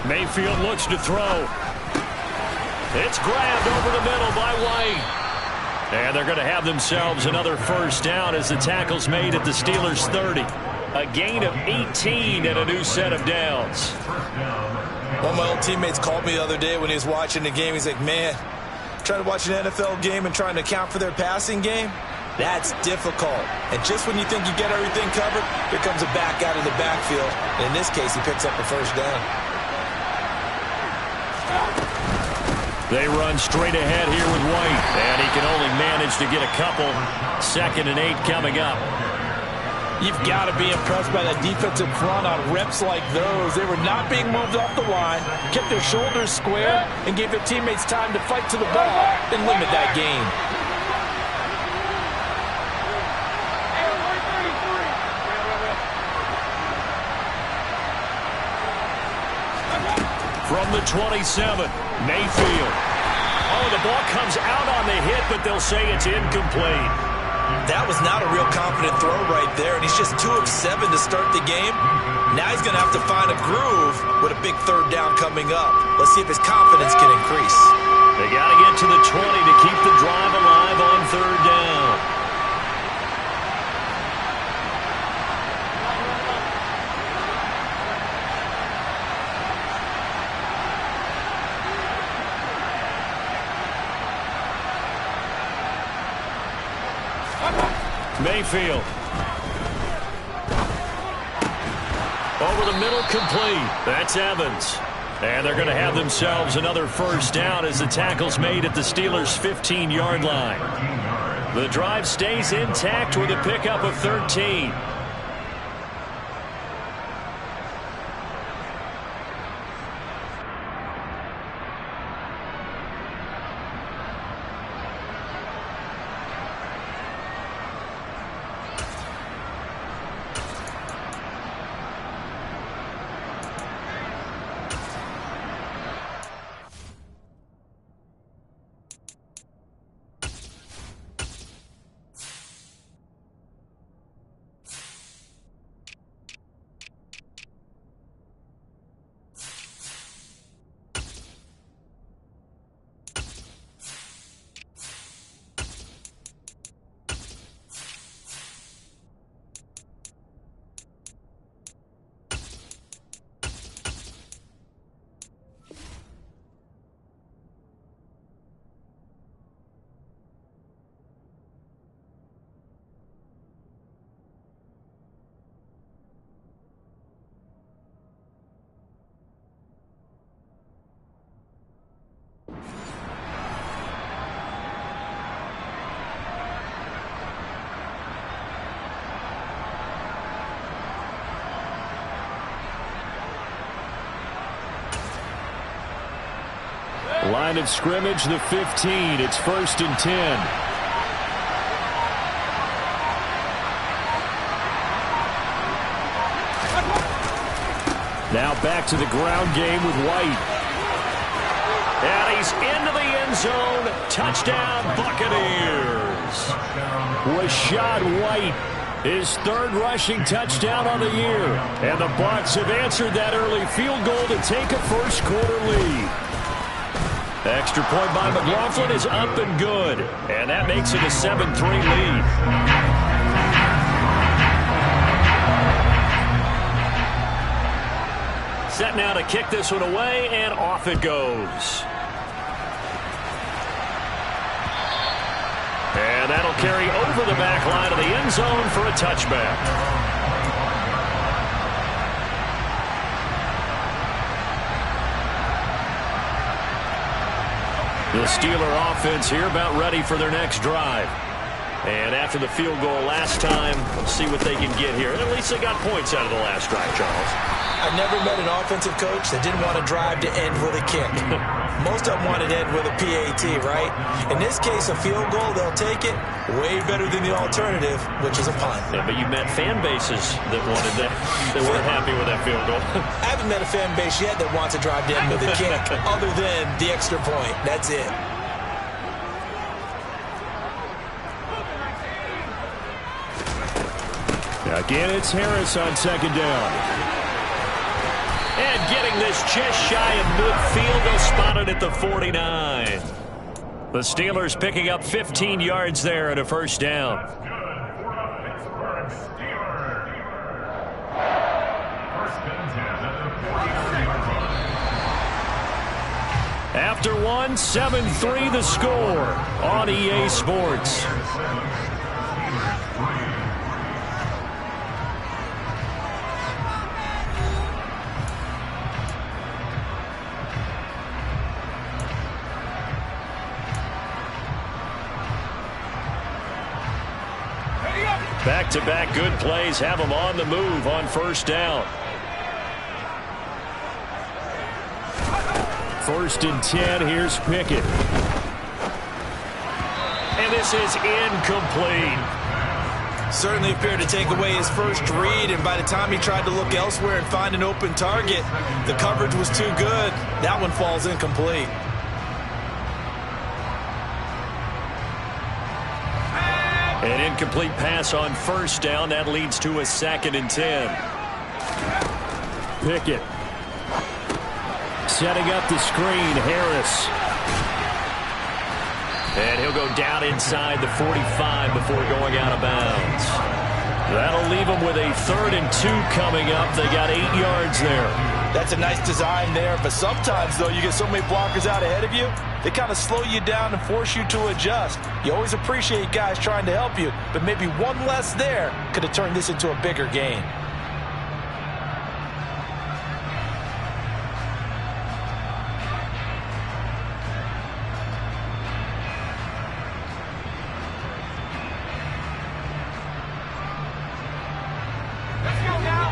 Mayfield looks to throw. It's grabbed over the middle by White. And they're going to have themselves another first down as the tackle's made at the Steelers' 30. A gain of 18 and a new set of downs. One of my old teammates called me the other day when he was watching the game. He's like, man, trying to watch an NFL game and trying to account for their passing game, that's difficult. And just when you think you get everything covered, here comes a back out of the backfield. And in this case, he picks up a first down. They run straight ahead here with White, and he can only manage to get a couple. 2nd and 8 coming up. You've got to be impressed by that defensive front on reps like those. They were not being moved off the line, kept their shoulders square, and gave their teammates time to fight to the ball and limit that gain. From the 27, Mayfield. Oh, the ball comes out on the hit, but they'll say it's incomplete. That was not a real confident throw right there, and he's just 2 of 7 to start the game. Now he's going to have to find a groove with a big 3rd down coming up. Let's see if his confidence can increase. They got to get to the 20 to keep the drive alive on 3rd down. Mayfield. Over the middle, complete. That's Evans. And they're going to have themselves another first down as the tackle's made at the Steelers' 15-yard line. The drive stays intact with a pickup of 13. Line of scrimmage, the 15. It's 1st and 10. Now back to the ground game with White. And he's into the end zone. Touchdown, Buccaneers. Rashad White, his 3rd rushing touchdown on the year. And the Bucs have answered that early field goal to take a first-quarter lead. Extra point by McLaughlin is up and good. And that makes it a 7-3 lead. Set now to kick this one away, and off it goes. And that'll carry over the back line of the end zone for a touchback. The Steeler offense here about ready for their next drive. And after the field goal last time, let's see what they can get here. At least they got points out of the last drive, Charles. I've never met an offensive coach that didn't want to drive to end with a kick. Most of them wanted to end with a PAT, right? In this case, a field goal, they'll take it. Way better than the alternative, which is a punt. Yeah, but you met fan bases that wanted that. They weren't happy with that field goal. I haven't met a fan base yet that wants to drive to end with a kick other than the extra point. That's it. Again, it's Harris on second down. And getting this just shy of midfield, they'll spot it at the 49. The Steelers picking up 15 yards there at a first down. After one, 7-3 the score on EA Sports. Back-to-back good plays have them on the move on first down. First and 10, here's Bighit. And this is incomplete. Certainly appeared to take away his first read, and by the time he tried to look elsewhere and find an open target, the coverage was too good. That one falls incomplete. An incomplete pass on first down. That leads to a 2nd and 10. Bighit setting up the screen. Harris. And he'll go down inside the 45 before going out of bounds. That'll leave them with a 3rd and 2 coming up. They got 8 yards there. That's a nice design there, but sometimes, though, you get so many blockers out ahead of you, they kind of slow you down and force you to adjust. You always appreciate guys trying to help you, but maybe one less there could have turned this into a bigger game.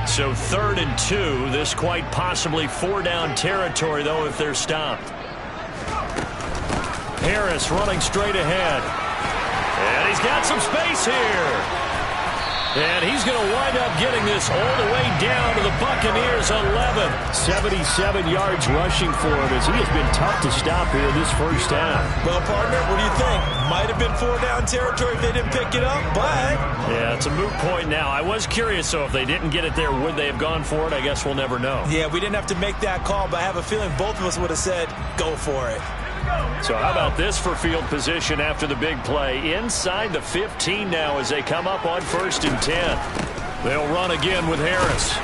So 3rd and 2. This quite possibly 4-down territory, though, if they're stopped. Harris running straight ahead. And he's got some space here. And he's going to wind up getting this all the way down to the Buccaneers' 11. 77 yards rushing for him as he has been tough to stop here this first half. Well, partner, what do you think? Might have been 4-down territory if they didn't pick it up, but... Yeah, it's a moot point now. I was curious, so if they didn't get it there, would they have gone for it? I guess we'll never know. Yeah, we didn't have to make that call, but I have a feeling both of us would have said, go for it. So how about this for field position after the big play? Inside the 15 now as they come up on 1st and 10. They'll run again with Harris.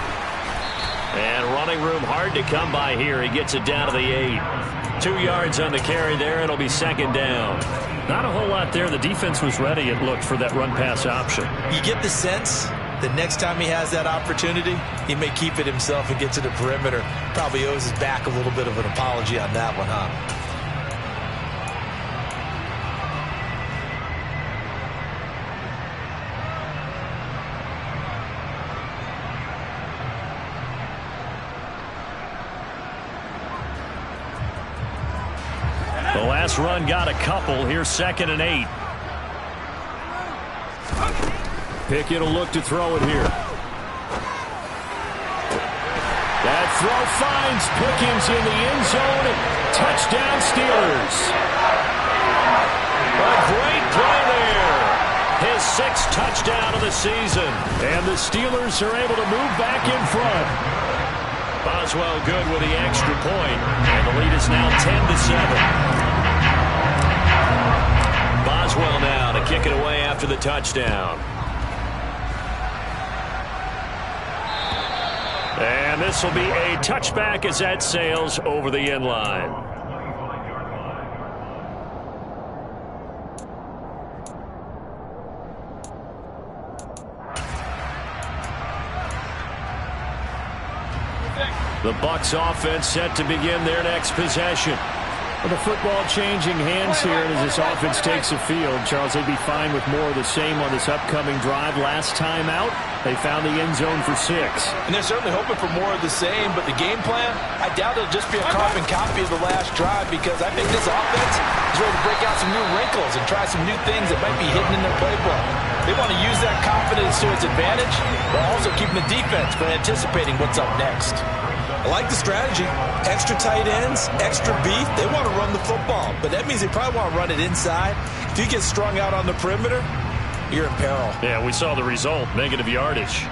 And running room hard to come by here. He gets it down to the 8. 2 yards on the carry there. It'll be 2nd down. Not a whole lot there. The defense was ready, it looked, for that run-pass option. You get the sense that next time he has that opportunity, he may keep it himself and get to the perimeter. Probably owes his back a little bit of an apology on that one, huh? The last run got a couple. Here's 2nd and 8. Bighit will look to throw it here. That throw finds Pickens in the end zone. Touchdown Steelers. A great play there. His 6th touchdown of the season. And the Steelers are able to move back in front. Boswell good with the extra point. And the lead is now 10-7. Boswell now to kick it away after the touchdown. And this will be a touchback as that sails over the end line. The Bucs offense set to begin their next possession. Well, the football changing hands here as this offense takes the field. Charles, they'd be fine with more of the same on this upcoming drive. Last time out, they found the end zone for 6. And they're certainly hoping for more of the same, but the game plan, I doubt it'll just be a carbon copy of the last drive, because I think this offense is ready to break out some new wrinkles and try some new things that might be hidden in their playbook. They want to use that confidence to its advantage, while also keeping the defense from anticipating what's up next. I like the strategy. Extra tight ends, extra beef. They want to run the football, but that means they probably want to run it inside. If you get strung out on the perimeter, you're in peril. Yeah, we saw the result, negative yardage.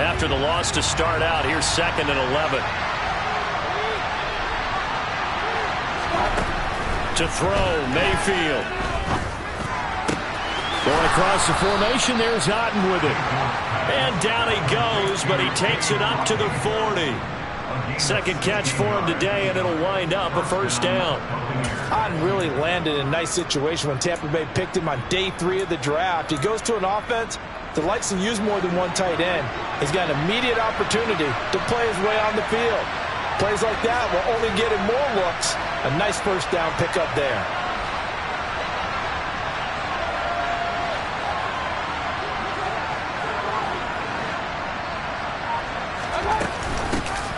After the loss to start out, here's 2nd and 11. To throw, Mayfield. Going across the formation, there's Otten with it. And down he goes, but he takes it up to the 40. Second catch for him today, and it'll wind up a first down. Otten really landed in a nice situation when Tampa Bay picked him on day 3 of the draft. He goes to an offense that likes to use more than one tight end. He's got an immediate opportunity to play his way on the field. Plays like that will only get him more looks. A nice first down pickup there.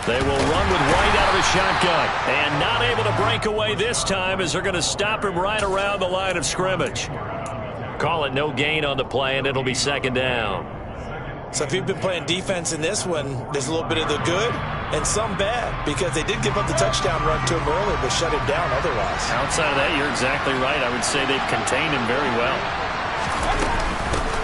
They will run with White out of the shotgun. And not able to break away this time as they're going to stop him right around the line of scrimmage. Call it no gain on the play, and it'll be 2nd down. So if you've been playing defense in this one, there's a little bit of the good and some bad, because they did give up the touchdown run to him earlier, but shut him down otherwise. Outside of that, you're exactly right. I would say they've contained him very well.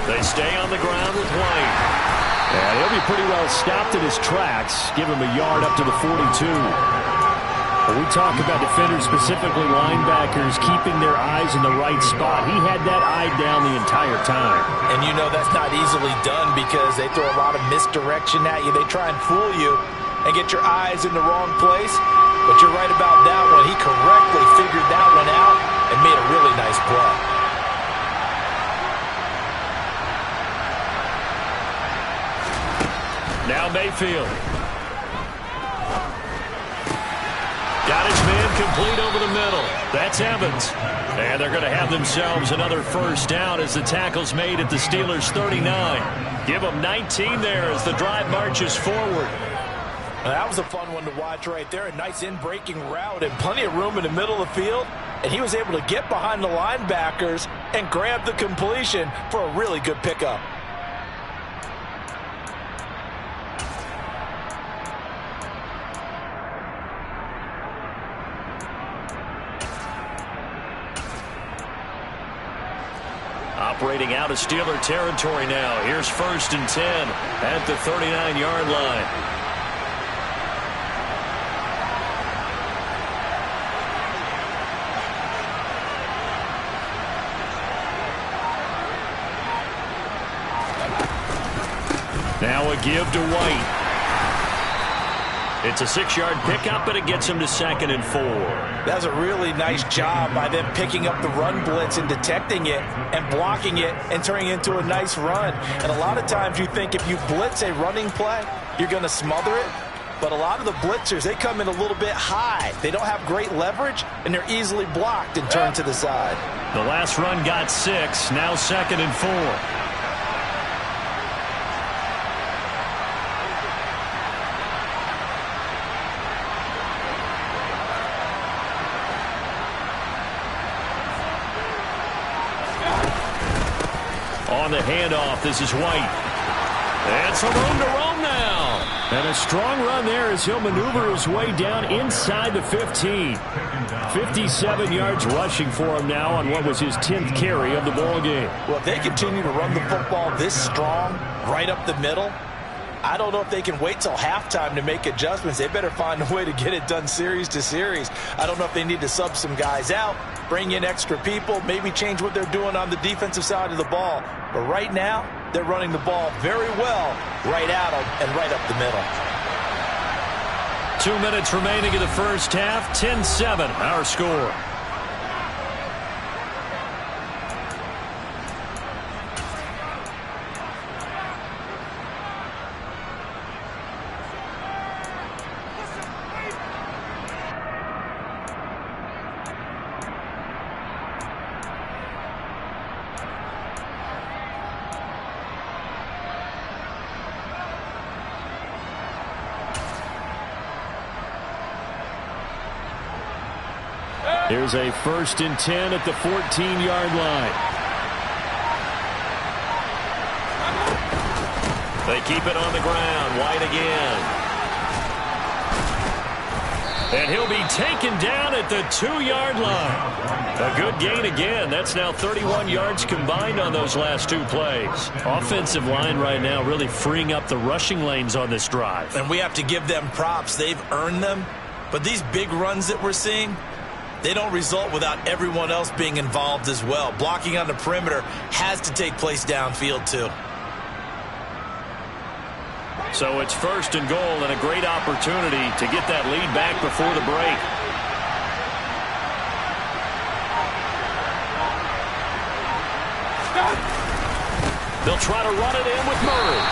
They stay on the ground with White. And he'll be pretty well stopped in his tracks. Give him a yard up to the 42. When we talk about defenders, specifically linebackers, keeping their eyes in the right spot, he had that eye down the entire time. And you know that's not easily done, because they throw a lot of misdirection at you. They try and fool you and get your eyes in the wrong place. But you're right about that one. He correctly figured that one out and made a really nice play. Now Mayfield. Got his man complete over the middle. That's Evans. And they're going to have themselves another first down as the tackle's made at the Steelers' 39. Give them 19 there as the drive marches forward. Well, that was a fun one to watch right there. A nice in-breaking route and plenty of room in the middle of the field. And he was able to get behind the linebackers and grab the completion for a really good pickup. Operating out of Steeler territory now. Here's 1st and 10 at the 39-yard line. Now a give to White. It's a 6-yard pickup, but it gets him to 2nd and 4. That's a really nice job by them picking up the run blitz and detecting it and blocking it and turning it into a nice run. And a lot of times you think if you blitz a running play, you're going to smother it. But a lot of the blitzers, they come in a little bit high. They don't have great leverage, and they're easily blocked and turned to the side. The last run got 6, now 2nd and 4. On the handoff, this is White. And some room to roam now. And a strong run there as he'll maneuver his way down inside the 15. 57 yards rushing for him now on what was his 10th carry of the ball game. Well, if they continue to run the football this strong, right up the middle, I don't know if they can wait till halftime to make adjustments. They better find a way to get it done series to series. I don't know if they need to sub some guys out, bring in extra people, maybe change what they're doing on the defensive side of the ball. But right now, they're running the ball very well right at them and right up the middle. 2 minutes remaining in the first half. 10-7, our score. Here's a 1st and 10 at the 14-yard line. They keep it on the ground. White again. And he'll be taken down at the 2-yard line. A good gain again. That's now 31 yards combined on those last 2 plays. Offensive line right now really freeing up the rushing lanes on this drive. And we have to give them props. They've earned them. But these big runs that we're seeing, they don't result without everyone else being involved as well. Blocking on the perimeter has to take place downfield too. So it's 1st and goal and a great opportunity to get that lead back before the break. They'll try to run it in with Murray.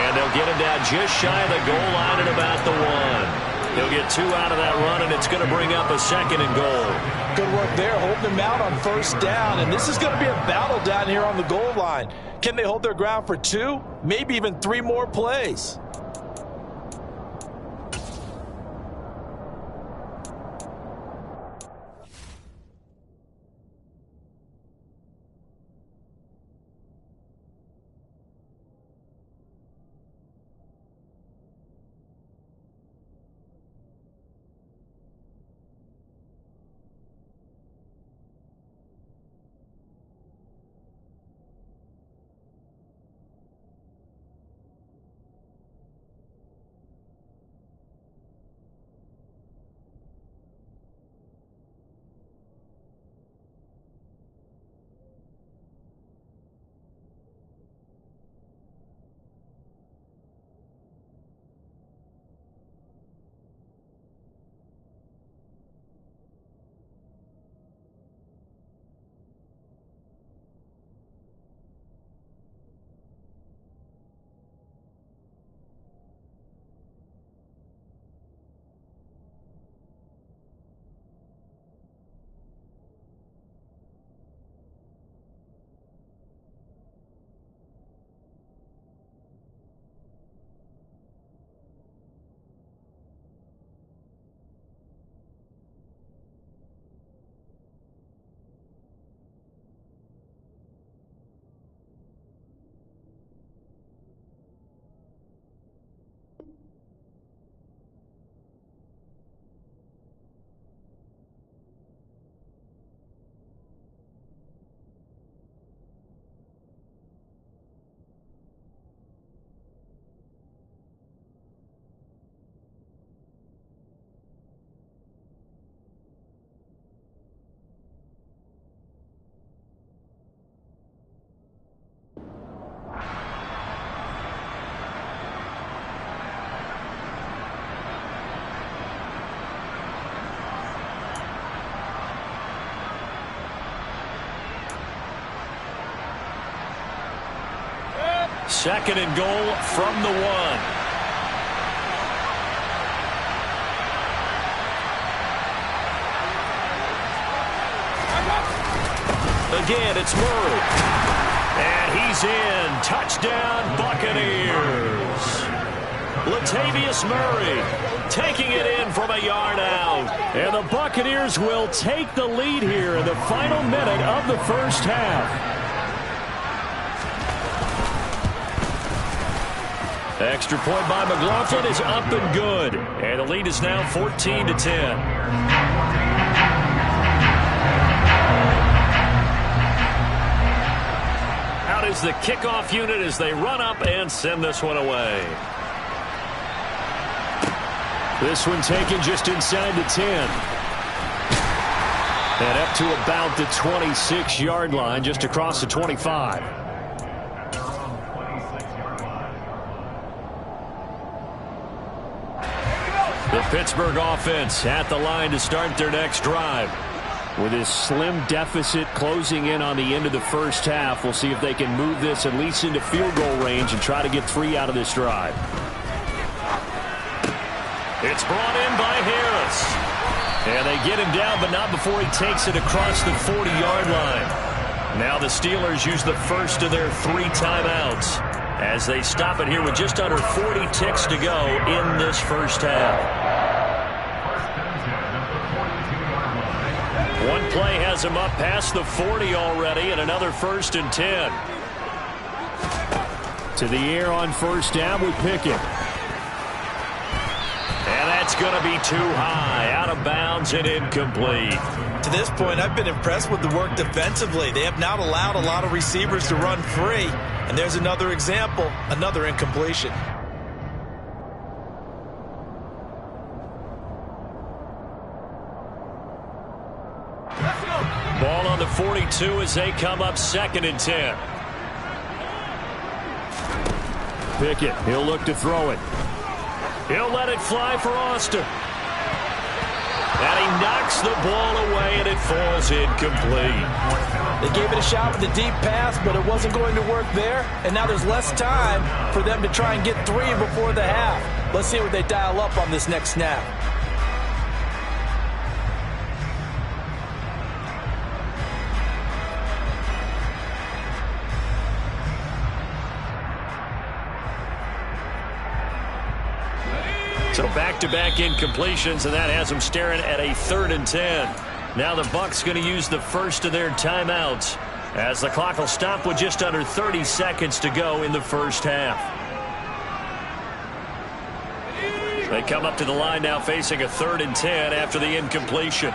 And they'll get him down just shy of the goal line at about the 1. He'll get 2 out of that run, and it's going to bring up a 2nd and goal. Good work there, holding him out on 1st down. And this is going to be a battle down here on the goal line. Can they hold their ground for 2, maybe even 3 more plays? Second and goal from the 1. Again, it's Murray. And he's in. Touchdown, Buccaneers. Latavius Murray taking it in from a yard out. And the Buccaneers will take the lead here in the final minute of the first half. Extra point by McLaughlin is up and good. And the lead is now 14-10. Out is the kickoff unit as they run up and send this one away. This one taken just inside the 10. And up to about the 26-yard line, just across the 25. The Pittsburgh offense at the line to start their next drive. With this slim deficit closing in on the end of the first half, we'll see if they can move this at least into field goal range and try to get 3 out of this drive. It's brought in by Harris. And they get him down, but not before he takes it across the 40-yard line. Now the Steelers use the first of their 3 timeouts as they stop it here with just under 40 ticks to go in this first half. One play has him up past the 40 already, and another 1st and 10. To the air on 1st down with Pickett. And that's going to be too high, out of bounds and incomplete. To this point, I've been impressed with the work defensively. They have not allowed a lot of receivers to run free. And there's another example, another incompletion. Ball on the 42 as they come up 2nd and 10. Pickett, he'll look to throw it. He'll let it fly for Austin. And he knocks the ball away, and it falls incomplete. They gave it a shot with a deep pass, but it wasn't going to work there. And now there's less time for them to try and get 3 before the half. Let's see what they dial up on this next snap. So back-to-back incompletions, and that has them staring at a 3rd and 10. Now the Bucs going to use the first of their timeouts as the clock will stop with just under 30 seconds to go in the first half. They come up to the line now facing a 3rd and 10 after the incompletion.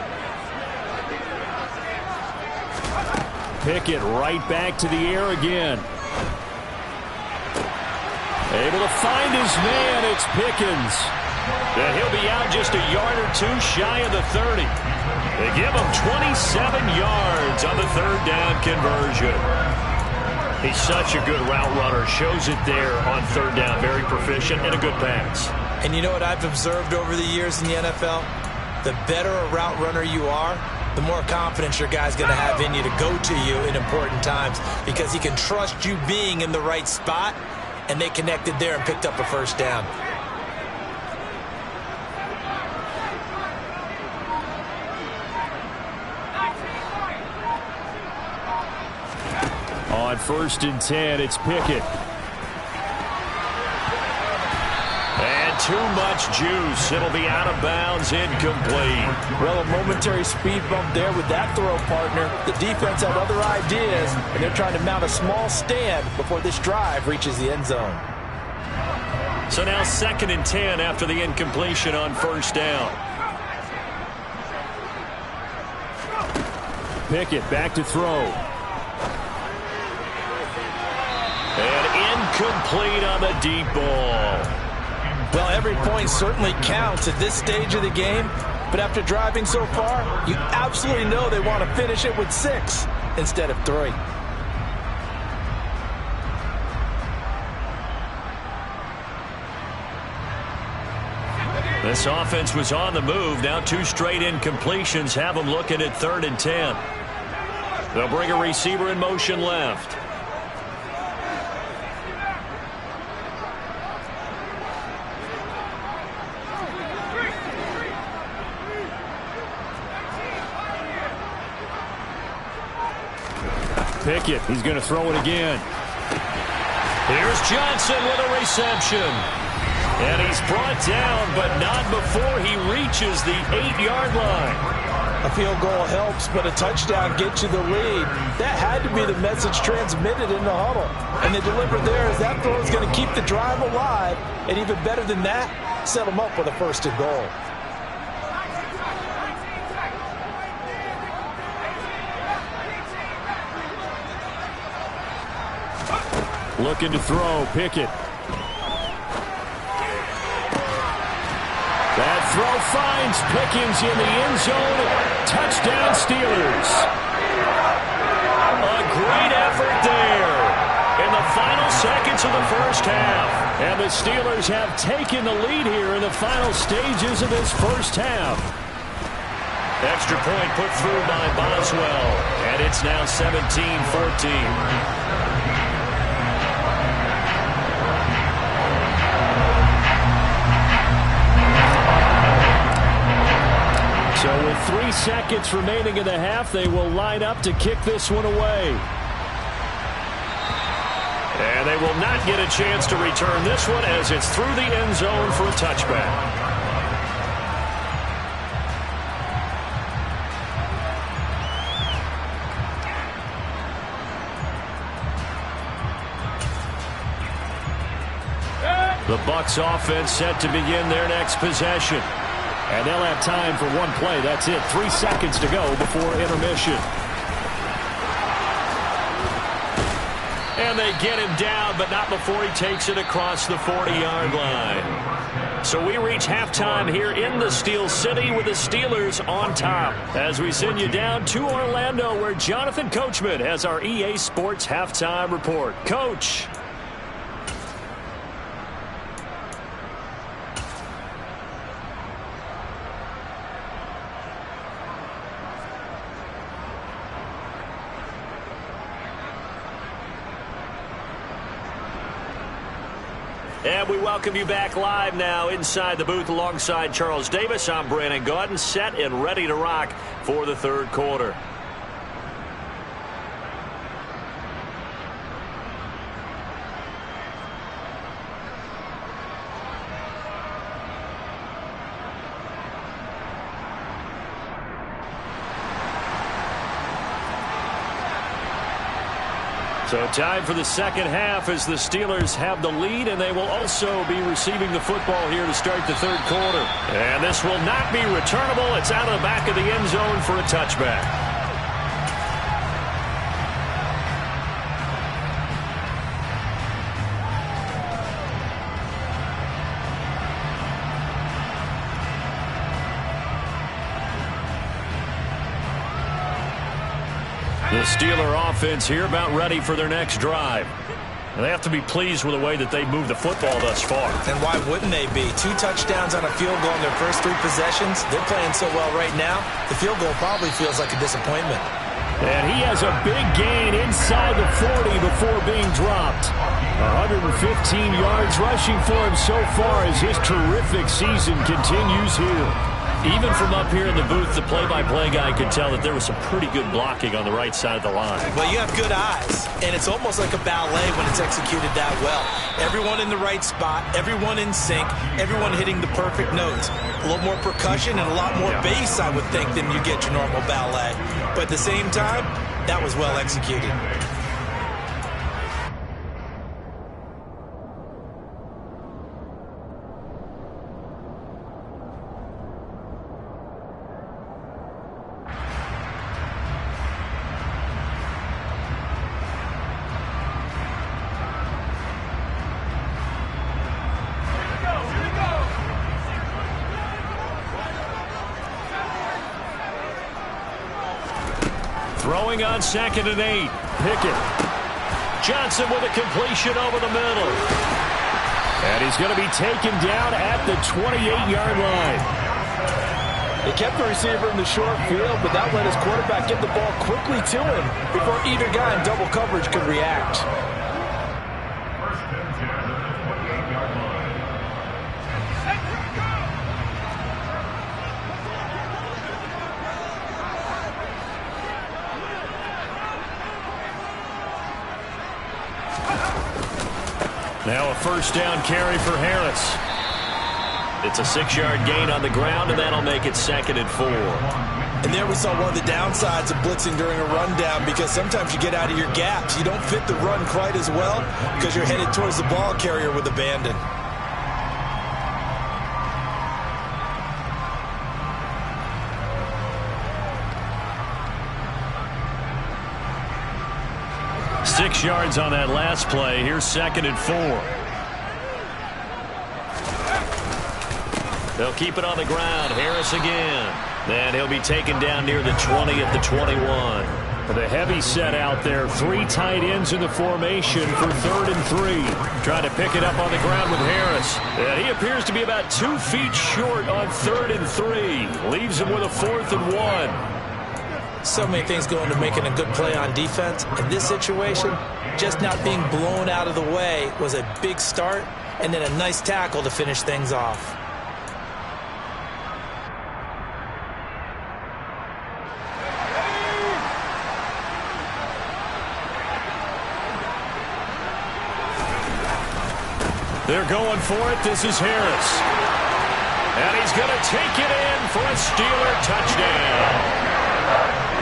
Pickett right back to the air again. Able to find his man, it's Pickens. And he'll be out just a yard or 2 shy of the 30. They give him 27 yards on the 3rd down conversion. He's such a good route runner. Shows it there on 3rd down. Very proficient and a good pass. And you know what I've observed over the years in the NFL? The better a route runner you are, the more confidence your guy's going to have in you to go to you in important times because he can trust you being in the right spot, and they connected there and picked up a 1st down. On 1st and 10, it's Pickett. And too much juice. It'll be out of bounds, incomplete. Well, a momentary speed bump there with that throw, partner. The defense had other ideas, and they're trying to mount a small stand before this drive reaches the end zone. So now 2nd and 10 after the incompletion on 1st down. Pickett back to throw. And incomplete on the deep ball. Well, every point certainly counts at this stage of the game, but after driving so far, you absolutely know they want to finish it with 6 instead of 3. This offense was on the move. Now 2 straight incompletions have them looking at 3rd and 10. They'll bring a receiver in motion left. Pickett, he's going to throw it again. Here's Johnson with a reception. And he's brought down, but not before he reaches the 8-yard line. A field goal helps, but a touchdown gets you the lead. That had to be the message transmitted in the huddle. And they delivered there as that throw is going to keep the drive alive. And even better than that, set them up with a 1st and goal. Looking to throw, Pickett. That throw finds Pickens in the end zone. Touchdown, Steelers. A great effort there in the final seconds of the first half. And the Steelers have taken the lead here in the final stages of this first half. Extra point put through by Boswell. And it's now 17-14. So with 3 seconds remaining in the half, they will line up to kick this one away. And they will not get a chance to return this one as it's through the end zone for a touchback. The Bucs offense set to begin their next possession. And they'll have time for one play. That's it. 3 seconds to go before intermission. And they get him down, but not before he takes it across the 40-yard line. So we reach halftime here in the Steel City with the Steelers on top. As we send you down to Orlando, where Jonathan Coachman has our EA Sports halftime report. Coach. And we welcome you back live now inside the booth alongside Charles Davis. I'm Brandon Gaudin, set and ready to rock for the third quarter. So time for the second half as the Steelers have the lead, and they will also be receiving the football here to start the third quarter. And this will not be returnable. It's out of the back of the end zone for a touchback. The Steeler offense here about ready for their next drive. And they have to be pleased with the way that they moved the football thus far. And why wouldn't they be? 2 touchdowns on a field goal in their first 3 possessions. They're playing so well right now, the field goal probably feels like a disappointment. And he has a big gain inside the 40 before being dropped. 115 yards rushing for him so far as his terrific season continues here. Even from up here in the booth, the play-by-play guy could tell that there was some pretty good blocking on the right side of the line. Well, you have good eyes, and it's almost like a ballet when it's executed that well. Everyone in the right spot, everyone in sync, everyone hitting the perfect notes. A little more percussion and a lot more bass, I would think, than you get your normal ballet. But at the same time, that was well executed. Throwing on 2nd and 8. Bighit. Johnson with a completion over the middle. And he's going to be taken down at the 28-yard line. They kept the receiver in the short field, but that let his quarterback get the ball quickly to him before either guy in double coverage could react. Now a first down carry for Harris. It's a 6-yard gain on the ground, and that'll make it 2nd and 4. And there we saw one of the downsides of blitzing during a rundown, because sometimes you get out of your gaps. You don't fit the run quite as well because you're headed towards the ball carrier with abandon. Six yards on that last play. Here's 2nd and 4. They'll keep it on the ground. Harris again. Then he'll be taken down near the 20 at the 21. The heavy set out there. 3 tight ends in the formation for 3rd and 3. Trying to pick it up on the ground with Harris. And he appears to be about 2 feet short on 3rd and 3. Leaves him with a 4th and 1. So many things go into making a good play on defense. In this situation, just not being blown out of the way was a big start, and then a nice tackle to finish things off. They're going for it. This is Harris. And he's going to take it in for a Steeler touchdown.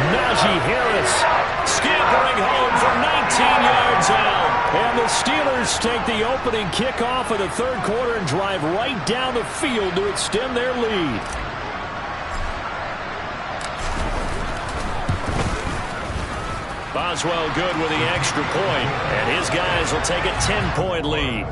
Najee Harris scampering home for 19 yards out. And the Steelers take the opening kickoff of the third quarter and drive right down the field to extend their lead. Boswell good with the extra point, and his guys will take a 10-point lead.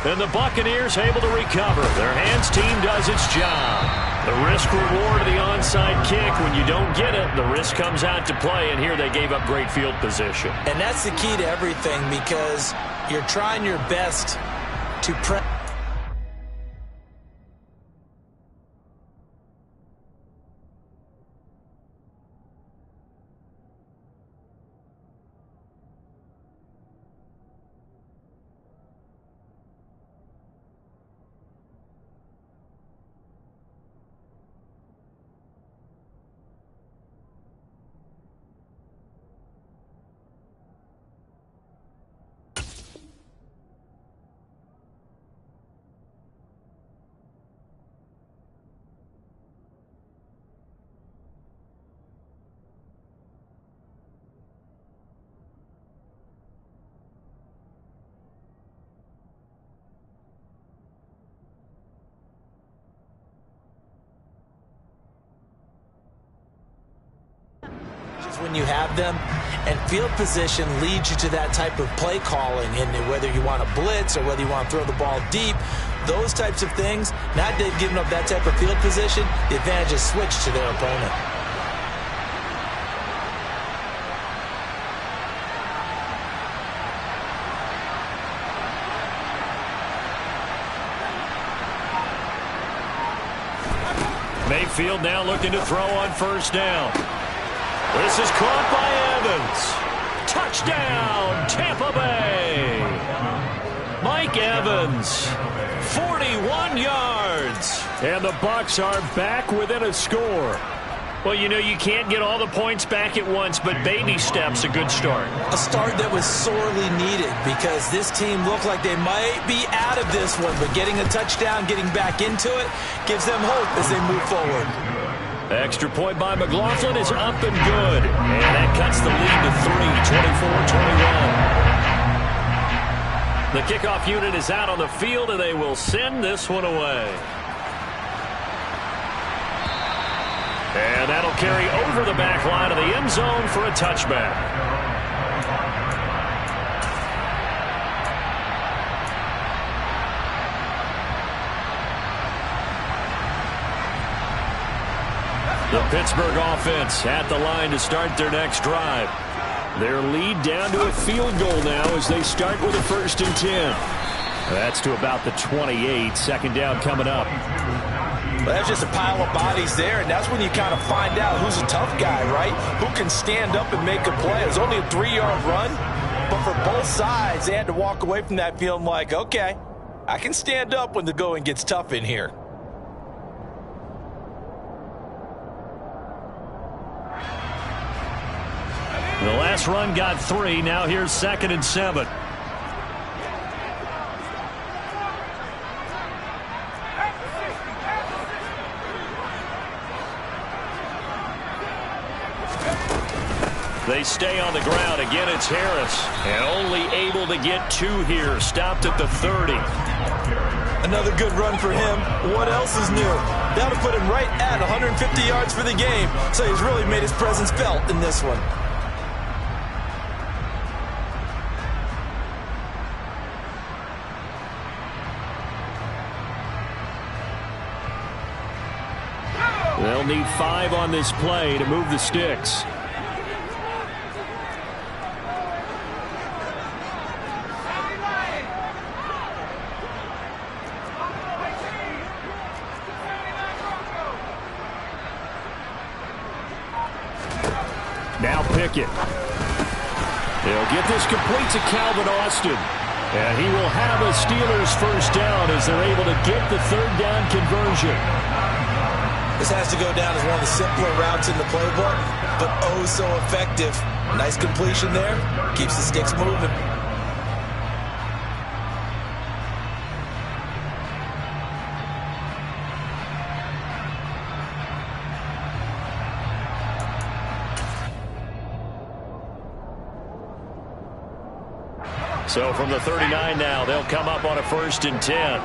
And the Buccaneers able to recover. Their hands team does its job. The risk reward of the onside kick. When you don't get it, the risk comes out to play. And here they gave up great field position. And that's the key to everything, because you're trying your best to press. When you have them, and field position leads you to that type of play calling, and whether you want to blitz or whether you want to throw the ball deep, those types of things. Now they've given up that type of field position, the advantage is switched to their opponent. Mayfield now looking to throw on first down. This is caught by Evans. Touchdown, Tampa Bay. Mike Evans, 41 yards. And the Bucs are back within a score. Well, you know, you can't get all the points back at once, but baby steps, a good start. A start that was sorely needed, because this team looked like they might be out of this one, but getting a touchdown, getting back into it, gives them hope as they move forward. Extra point by McLaughlin is up and good. And that cuts the lead to 3, 24-21. The kickoff unit is out on the field, and they will send this one away. And that'll carry over the back line of the end zone for a touchback. The Pittsburgh offense at the line to start their next drive. Their lead down to a field goal now as they start with a 1st and 10. That's to about the 28. Second down coming up. Well, that's just a pile of bodies there, and that's when you kind of find out who's a tough guy, right? Who can stand up and make a play. It was only a 3-yard run, but for both sides, they had to walk away from that feeling like, okay, I can stand up when the going gets tough in here. The last run got 3. Now here's 2nd and 7. They stay on the ground. Again, it's Harris. And only able to get 2 here. Stopped at the 30. Another good run for him. What else is new? That'll put him right at 150 yards for the game. So he's really made his presence felt in this one. They'll need 5 on this play to move the sticks. Now Pickett. They'll get this complete to Calvin Austin. And he will have a Steelers first down as they're able to get the third down conversion. This has to go down as one of the simpler routes in the playbook, but oh so effective. Nice completion there. Keeps the sticks moving. So from the 39 now, they'll come up on a 1st and 10.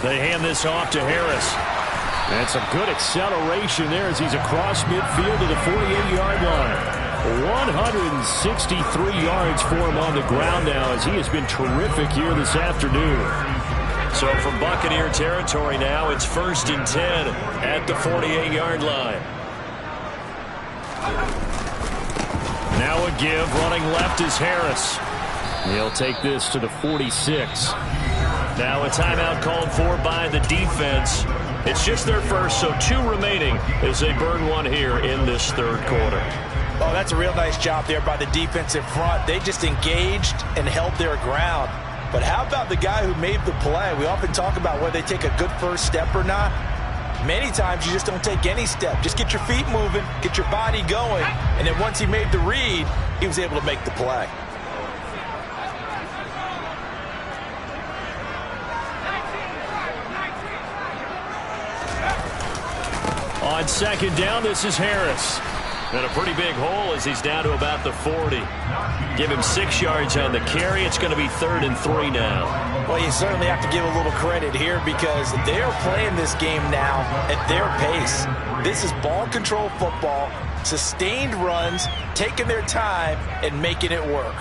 They hand this off to Harris. And some good acceleration there as he's across midfield to the 48-yard line. 163 yards for him on the ground now as he has been terrific here this afternoon. So from Buccaneer territory now, it's 1st and 10 at the 48-yard line. Now a give, running left is Harris. He'll take this to the 46. Now a timeout called for by the defense. It's just their first, so 2 remaining as they burn 1 here in this third quarter. Oh, that's a real nice job there by the defensive front. They just engaged and held their ground. But how about the guy who made the play? We often talk about whether they take a good first step or not. Many times you just don't take any step. Just get your feet moving, get your body going, and then once he made the read, he was able to make the play. On 2nd down, this is Harris. And a pretty big hole as he's down to about the 40. Give him 6 yards on the carry. It's going to be 3rd and 3 now. Well, you certainly have to give a little credit here because they are playing this game now at their pace. This is ball control football, sustained runs, taking their time, and making it work.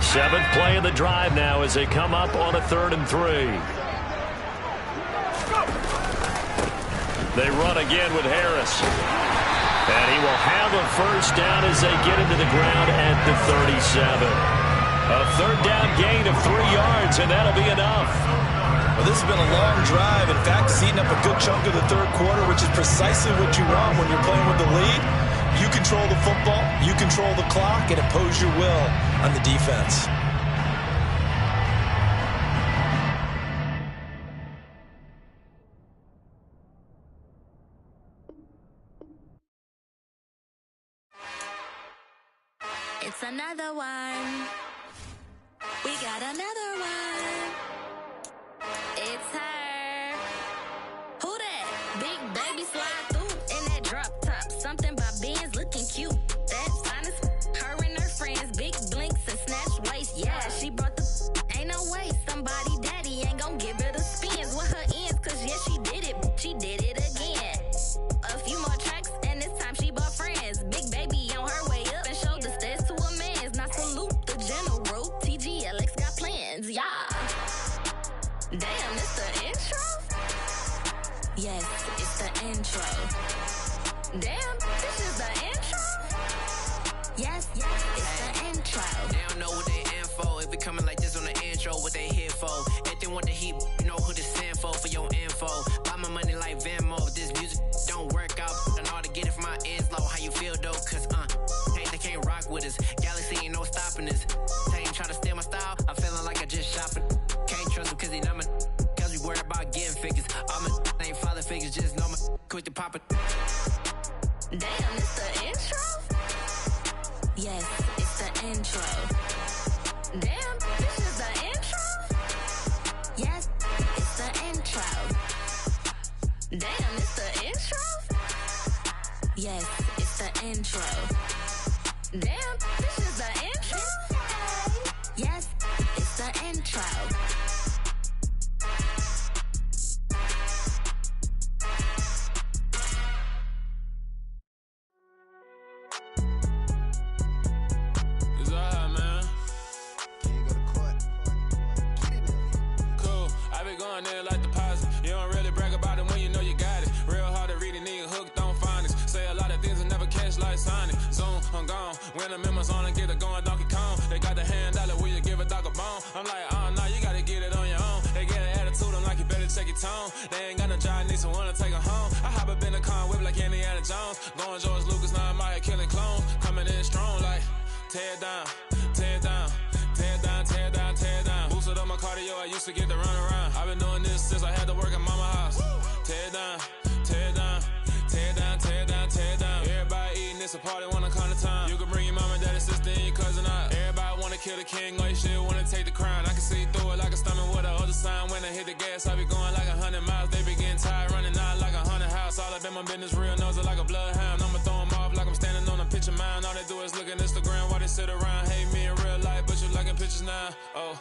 Seventh play of the drive now as they come up on a 3rd and 3. They run again with Harris. And he will have a first down as they get into the ground at the 37. A 3rd down gain of 3 yards, and that'll be enough. Well, this has been a long drive. In fact, it's eaten up a good chunk of the third quarter, which is precisely what you want when you're playing with the lead. You control the football, you control the clock, and impose your will on the defense. It's another one. We got another one. It's her. Who that? Big baby slide through in that drop top. Something by Benz looking cute. That's honest. Her and her friends, big blinks and snatch waist. Yeah, she brought the ain't no way. Somebody daddy ain't gon' give her the spins with her ends. Cause yeah, she did it. She did it again. A few more tracks and this time she bought friends. Big baby on her way up and showed the stairs to a man's. Now salute the general. TGLX got plans. Yeah. Damn, it's the intro? Yes, it's the intro. Damn, this is the intro? Yes, it's the intro. They don't know what they in for. If we coming like this on the intro, what they here for? If they want the heat, you know who to send for your info. Buy my money like Venmo. If this music don't work out, I know how to get it from my ends low. How you feel though? Cause they can't rock with us. Galaxy ain't no stopping us. They ain't try to steal my style. I'm feeling like I just shopping. Can't trust them cause they not my. Cause we worried about getting figures. All my ain't father figures, just know my quick to pop it. Damn, it's the intro? Yes, it's the intro. Damn, this is the intro? Yes, it's the intro. Damn, it's the intro? Yes, it's the intro. Damn, this is the intro? Yes, it's the intro. There like deposit. You don't really brag about it when you know you got it. Real hard to read a nigga hooked on finance. Say a lot of things and never catch like Sonic. Zoom, I'm gone. When the members on and get it going Donkey Kong. They got the hand dollar, will you give a dog a bone? I'm like, oh no, you gotta get it on tone. They ain't got no job, need someone to take her home. I hop up in the car, whip like Indiana Jones. Going George Lucas, now I'm out here killing clones. Coming in strong like, tear down, tear down, tear down, tear down, tear down. Boosted up my cardio, I used to get to run around. I've been doing this since I had to work at mama house. Tear down, tear down, tear down, tear down, tear down. Everybody eating, it's a party, wanna come to time. You can bring your mama, daddy, sister, and your cousin out. Everybody wanna kill the king, like shit, wanna take the crown. I can see through it like a stomach with a other sign. When I hit the gas, I be going like 100 miles. They be getting tired, running out like 100 house. All up in my business, real nose it like a bloodhound. I'ma throw them off like I'm standing on a picture mound. All they do is look at Instagram while they sit around. Hate me in real life, but you liking pictures now. Oh.